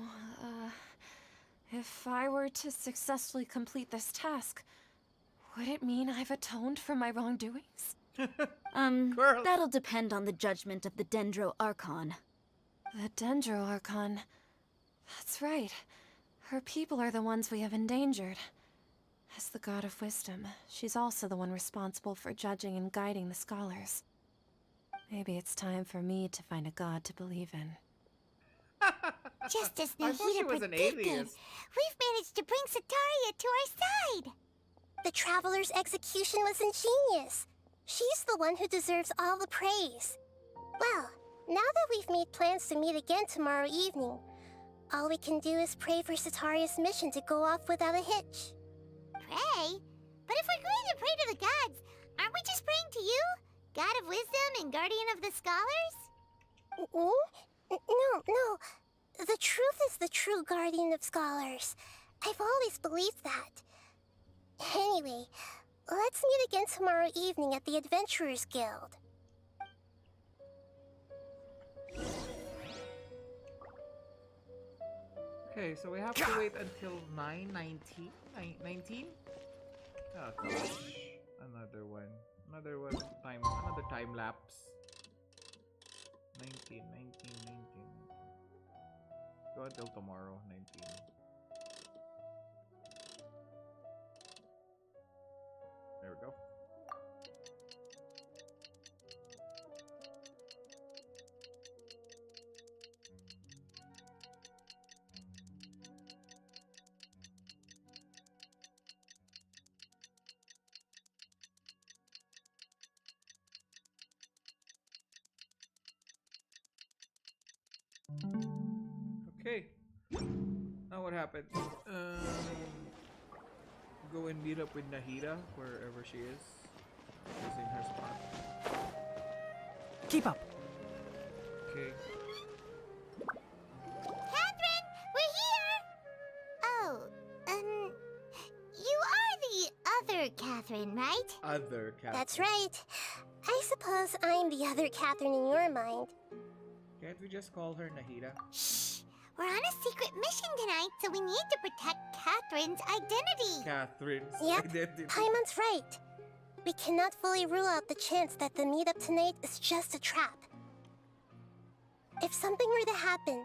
[SPEAKER 9] if I were to successfully complete this task, would it mean I've atoned for my wrongdoings?
[SPEAKER 1] Girl.
[SPEAKER 10] That'll depend on the judgment of the Dendro Archon.
[SPEAKER 9] The Dendro Archon. That's right. Her people are the ones we have endangered. As the God of Wisdom, she's also the one responsible for judging and guiding the scholars. Maybe it's time for me to find a god to believe in.
[SPEAKER 4] Just as
[SPEAKER 1] I thought she
[SPEAKER 4] Nahida
[SPEAKER 1] was an
[SPEAKER 4] predicted,
[SPEAKER 1] atheist.
[SPEAKER 4] we've managed to bring Sataria to our side. The Traveler's execution was ingenious. She's the one who deserves all the praise. Well, now that we've made plans to meet again tomorrow evening, all we can do is pray for Sataria's mission to go off without a hitch. Pray? But if we're going to pray to the gods, aren't we just praying to you? God of Wisdom and Guardian of the Scholars? No. The truth is the true Guardian of Scholars. I've always believed that. Anyway, let's meet again tomorrow evening at the Adventurers Guild.
[SPEAKER 1] Okay, so we have to wait until 9:19? 19? Oh gosh. Another one. Another time lapse. 19. Go until tomorrow, 19. There we go. Okay. Now what happens? Go and meet up with Nahida wherever she is. She's in her spot.
[SPEAKER 2] Keep up.
[SPEAKER 1] Okay.
[SPEAKER 4] Catherine, we're here! Oh, you are the other Catherine, right?
[SPEAKER 1] Other Catherine.
[SPEAKER 4] That's right. I suppose I'm the other Catherine in your mind.
[SPEAKER 1] Can't we just call her Nahida?
[SPEAKER 4] Shh! We're on a secret mission tonight, so we need to protect Catherine's identity.
[SPEAKER 1] Catherine's
[SPEAKER 4] Yep,
[SPEAKER 1] identity.
[SPEAKER 4] Paimon's right. We cannot fully rule out the chance that the meetup tonight is just a trap. If something were to happen,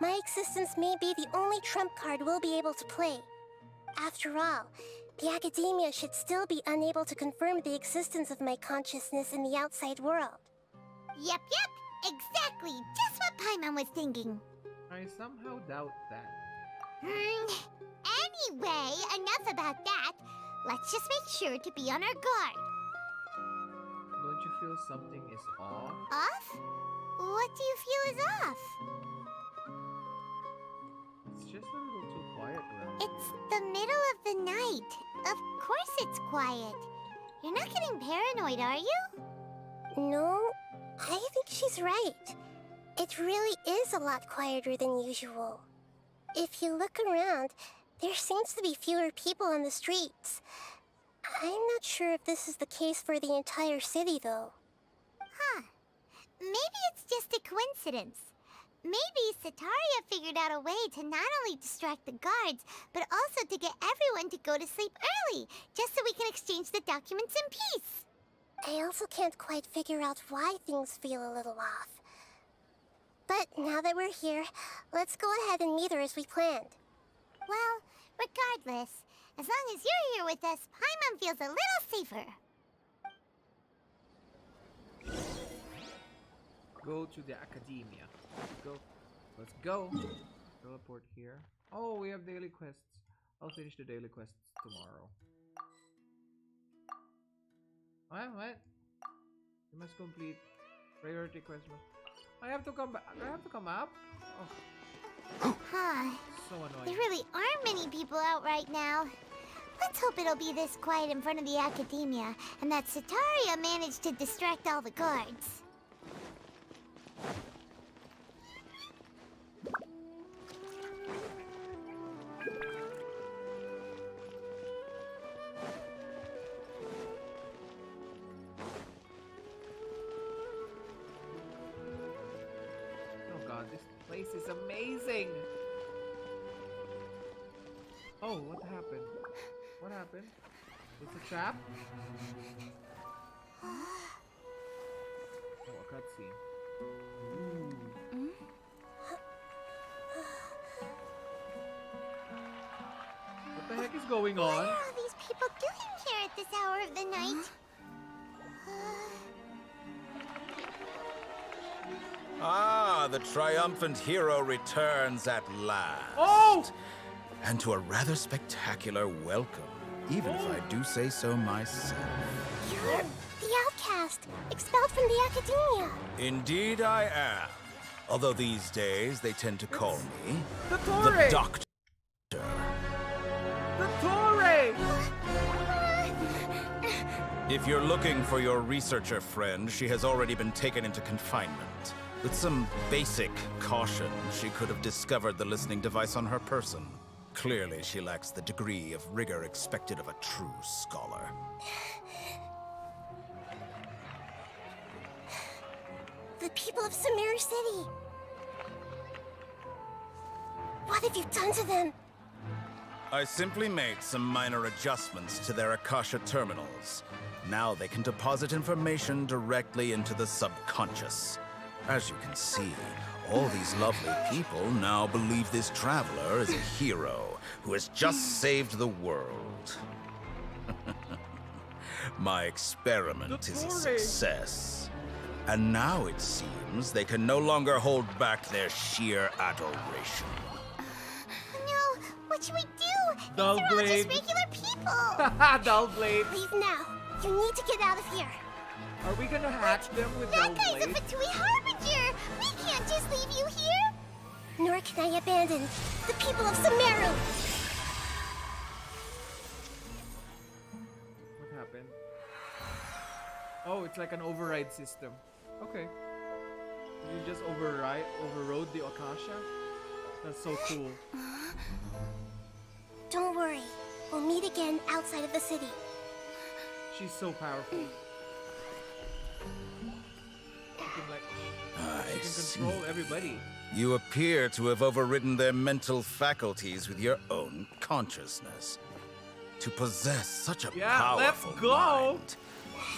[SPEAKER 4] my existence may be the only trump card we'll be able to play. After all, the Academia should still be unable to confirm the existence of my consciousness in the outside world. Yep, exactly. Just what Paimon was thinking.
[SPEAKER 1] I somehow doubt that.
[SPEAKER 4] Anyway, enough about that. Let's just make sure to be on our guard.
[SPEAKER 1] Don't you feel something is off?
[SPEAKER 4] Off? What do you feel is off?
[SPEAKER 1] It's just a little too quiet around
[SPEAKER 4] It's
[SPEAKER 1] here.
[SPEAKER 4] the middle of the night. Of course it's quiet. You're not getting paranoid, are you? No, I think she's right. It really is a lot quieter than usual. If you look around, there seems to be fewer people on the streets. I'm not sure if this is the case for the entire city, though. Huh. Maybe it's just a coincidence. Maybe Sataria figured out a way to not only distract the guards, but also to get everyone to go to sleep early, just so we can exchange the documents in peace. I also can't quite figure out why things feel a little off. But now that we're here, let's go ahead and meet her as we planned. Well, regardless, as long as you're here with us, Paimon feels a little safer.
[SPEAKER 1] go to the academia. Let's go. Let's go. Teleport here. Oh, we have daily quests. I'll finish the daily quests tomorrow. What? You must complete priority quest. I have to come back. I have to come up. Oh,
[SPEAKER 4] Huh.
[SPEAKER 1] so annoying.
[SPEAKER 4] There really aren't many people out right now. Let's hope it'll be this quiet in front of the academia, and that Sataria managed to distract all the guards.
[SPEAKER 1] Oh god, this place is amazing. Oh, what happened? What happened? It's a trap? Oh, a cutscene. What the heck is going
[SPEAKER 4] What
[SPEAKER 1] on?
[SPEAKER 4] are all these people doing here at this hour of the night?
[SPEAKER 11] Ah, the triumphant hero returns at last.
[SPEAKER 1] Oh!
[SPEAKER 11] And to a rather spectacular welcome, even if I do say so myself.
[SPEAKER 4] You're the outcast, expelled from the academia.
[SPEAKER 11] Indeed I am. Although these days they tend to call me
[SPEAKER 1] The
[SPEAKER 11] the
[SPEAKER 1] Torre!
[SPEAKER 11] Doctor.
[SPEAKER 1] The Torre!
[SPEAKER 11] If you're looking for your researcher friend, she has already been taken into confinement. With some basic caution, she could have discovered the listening device on her person. Clearly, she lacks the degree of rigor expected of a true scholar.
[SPEAKER 4] The people of Samir City. What have you done to them?
[SPEAKER 11] I simply made some minor adjustments to their Akasha terminals. Now they can deposit information directly into the subconscious. As you can see, all these lovely people now believe this traveler is a hero who has just saved the world. My experiment is a success. And now it seems they can no longer hold back their sheer adoration.
[SPEAKER 4] No, what should we do?
[SPEAKER 1] Dull
[SPEAKER 4] These are all
[SPEAKER 1] blade.
[SPEAKER 4] just regular people.
[SPEAKER 1] Dull blade.
[SPEAKER 4] Leave now. You need to get out of here.
[SPEAKER 1] Are we gonna hatch them with Dull
[SPEAKER 4] That guy's a
[SPEAKER 1] blade?
[SPEAKER 4] Fatui Harbinger. We can't just leave you here. Nor can I abandon the people of Sumeru.
[SPEAKER 1] What happened? Oh, it's like an override system. Okay. You just overrode the Akasha? That's so cool.
[SPEAKER 4] Don't worry. We'll meet again outside of the city.
[SPEAKER 1] She's so powerful. She can like
[SPEAKER 11] I
[SPEAKER 1] she can
[SPEAKER 11] see.
[SPEAKER 1] control everybody.
[SPEAKER 11] You appear to have overridden their mental faculties with your own consciousness. To possess such a
[SPEAKER 1] Yeah, let's
[SPEAKER 11] powerful
[SPEAKER 1] go!
[SPEAKER 11] mind,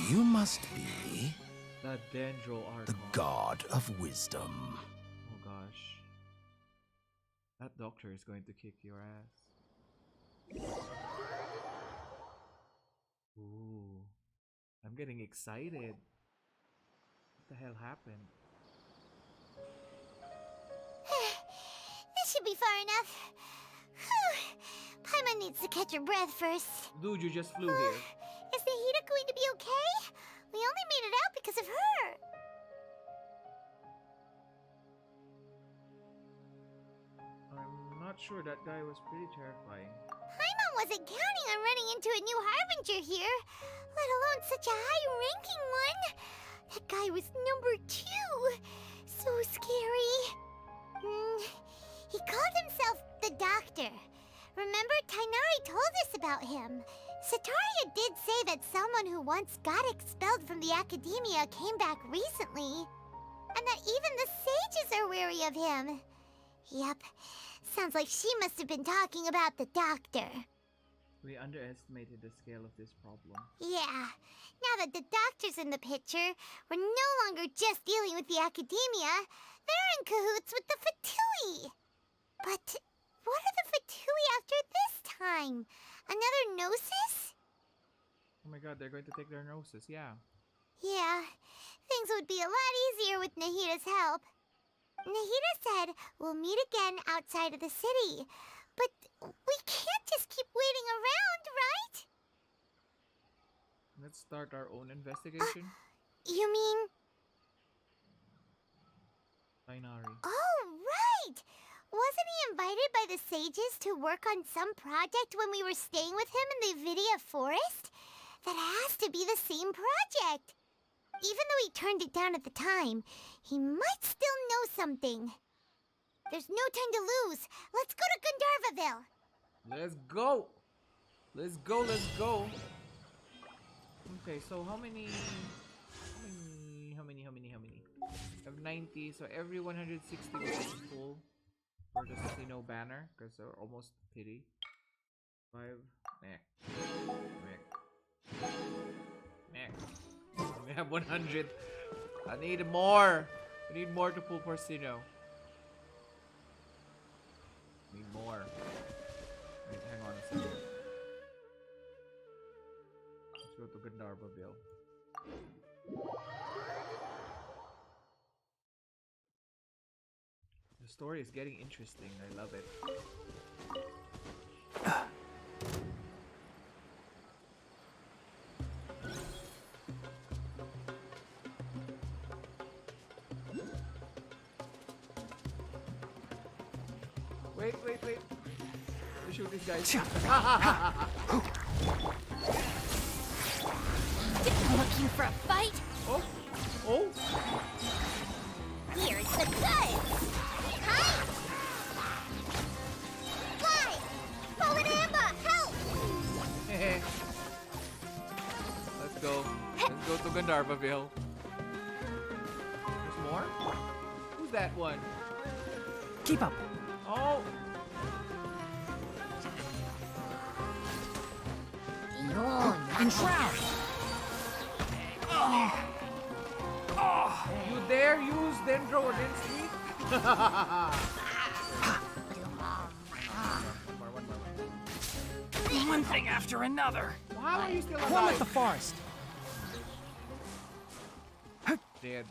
[SPEAKER 11] you must be
[SPEAKER 1] That Dendro Archon.
[SPEAKER 11] the god of wisdom.
[SPEAKER 1] Oh gosh. That doctor is going to kick your ass. Ooh. I'm getting excited. What the hell happened?
[SPEAKER 4] This should be far enough. Paimon needs to catch her breath first.
[SPEAKER 1] Dude, you just flew here.
[SPEAKER 4] Is the heater going to be okay? We only made it out because of her.
[SPEAKER 1] I'm not sure, that guy was pretty terrifying.
[SPEAKER 4] Paimon wasn't counting on running into a new Harbinger here, let alone such a high-ranking one. That guy was number 2. So scary. He called himself the Doctor. Remember, Tainari told us about him. Sataria did say that someone who once got expelled from the academia came back recently. And that even the sages are wary of him. Yep. Sounds like she must have been talking about the Doctor.
[SPEAKER 1] We underestimated the scale of this problem.
[SPEAKER 4] Yeah. Now that the Doctor's in the picture, we're no longer just dealing with the academia. They're in cahoots with the Fatui. But what are the Fatui after this time? Another Gnosis?
[SPEAKER 1] Oh my god, they're going to take their noses, yeah.
[SPEAKER 4] Yeah. Things would be a lot easier with Nahita's help. Nahita said we'll meet again outside of the city. But we can't just keep waiting around, right?
[SPEAKER 1] Let's start our own investigation.
[SPEAKER 4] You mean...
[SPEAKER 1] Tainari.
[SPEAKER 4] Oh, right! Wasn't he invited by the sages to work on some project when we were staying with him in the Vidia forest? That has to be the same project. Even though he turned it down at the time, he might still know something. There's no time to lose. Let's go to Gandharvaville.
[SPEAKER 1] Let's go. Let's go. Let's go. Okay, so how many? I have 90, so every 160 will be full for the casino banner because they're almost pity. 5. We have 100. I need more. I need more to pull Porcino. Need more. Wait, hang on a second. Let's go to Gandharvaville. The story is getting interesting. I love it. Wait. We shoot these guys.
[SPEAKER 3] Looking for a fight?
[SPEAKER 1] Oh!
[SPEAKER 4] Here's the goods. Hi! Fly! Fallen Amber, help!
[SPEAKER 1] Let's go. Let's go to Gandharvaville. There's more? Who's that one?
[SPEAKER 2] Keep up.
[SPEAKER 1] Oh!
[SPEAKER 2] Enshroud!
[SPEAKER 1] You dare use Dendro against me?
[SPEAKER 2] One thing after another.
[SPEAKER 1] How are you still alive?
[SPEAKER 2] One with the forest.
[SPEAKER 1] Dead.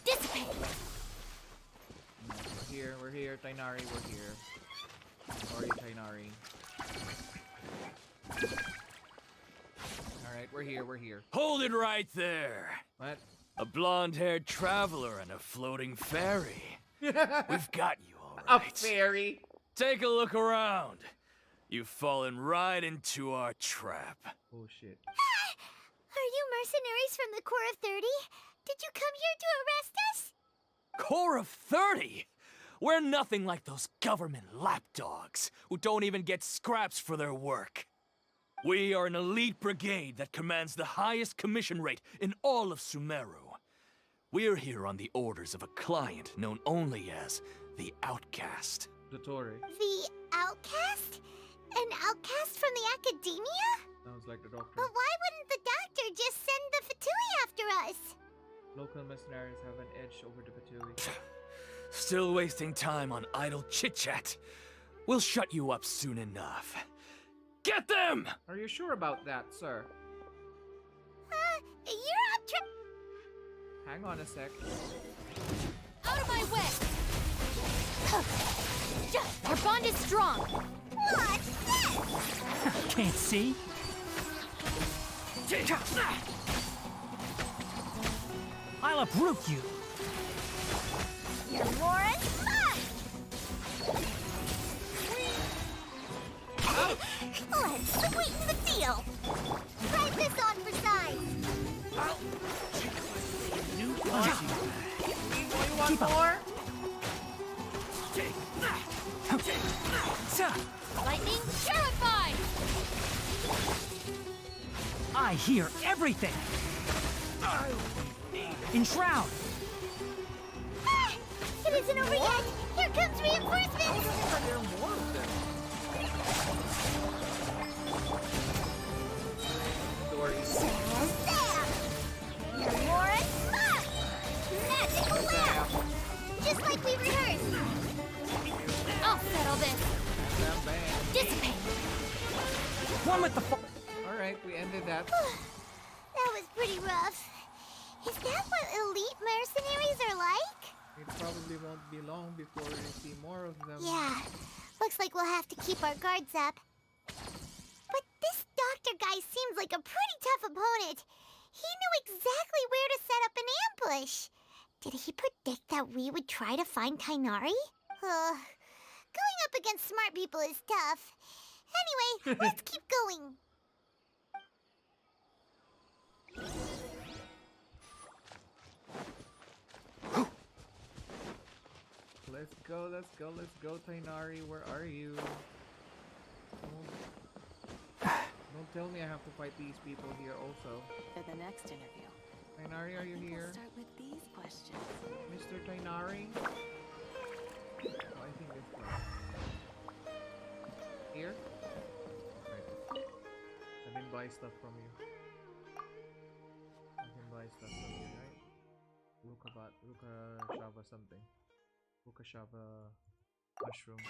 [SPEAKER 3] Dissipate!
[SPEAKER 1] We're here, Tainari, we're here. Sorry, Tainari. Alright, we're here.
[SPEAKER 12] Hold it right there.
[SPEAKER 1] What?
[SPEAKER 12] A blonde-haired traveler and a floating fairy. We've got you all
[SPEAKER 1] A
[SPEAKER 12] right.
[SPEAKER 1] fairy?
[SPEAKER 12] Take a look around. You've fallen right into our trap.
[SPEAKER 1] Oh shit.
[SPEAKER 4] Are you mercenaries from the Corps of 30? Did you come here to arrest us?
[SPEAKER 12] Corps of 30? We're nothing like those government lapdogs who don't even get scraps for their work. We are an elite brigade that commands the highest commission rate in all of Sumeru. We're here on the orders of a client known only as the Outcast.
[SPEAKER 1] Dottore.
[SPEAKER 4] The outcast? An outcast from the academia?
[SPEAKER 1] Sounds like the doctor.
[SPEAKER 4] But why wouldn't the doctor just send the Fatui after us?
[SPEAKER 1] Local mercenaries have an edge over the Patui.
[SPEAKER 12] Still wasting time on idle chit-chat. We'll shut you up soon enough. Get them!
[SPEAKER 1] Are you sure about that, sir?
[SPEAKER 4] You're up
[SPEAKER 1] Hang on a sec.
[SPEAKER 3] Out of my way! Our bond is strong!
[SPEAKER 4] What's this?
[SPEAKER 2] Can't see? I'll uproot you.
[SPEAKER 4] You're more and mine! Let's sweeten the deal! Try this on for size!
[SPEAKER 1] You want
[SPEAKER 2] Keep up.
[SPEAKER 1] more?
[SPEAKER 3] Lightning purified!
[SPEAKER 2] I hear everything. Enshroud.
[SPEAKER 4] It isn't over yet! Here comes reinforcements!
[SPEAKER 1] There are more of them. Stories.
[SPEAKER 4] Zam! You're more and mine! Magical laugh! Just like we rehearsed!
[SPEAKER 3] I'll settle this!
[SPEAKER 1] Bam, bam.
[SPEAKER 3] Dissipate!
[SPEAKER 2] One with the
[SPEAKER 1] Alright, we ended that.
[SPEAKER 4] That was pretty rough. Is that what elite mercenaries are like?
[SPEAKER 1] It probably won't be long before we see more of them.
[SPEAKER 4] Yeah. Looks like we'll have to keep our guards up. But this doctor guy seems like a pretty tough opponent. He knew exactly where to set up an ambush. Did he predict that we would try to find Kainari? Going up against smart people is tough. Anyway, let's keep going.
[SPEAKER 1] Let's go, Tainari. Where are you? Don't tell me I have to fight these people here also.
[SPEAKER 13] For the next interview.
[SPEAKER 1] Tainari, are you here?
[SPEAKER 13] We'll start with these questions.
[SPEAKER 1] Mr. Tainari? Oh, I think this way. Here? Right. I didn't buy stuff from you. I can buy stuff from you, right? Ruka Shava something. Ruka Shava mushroom.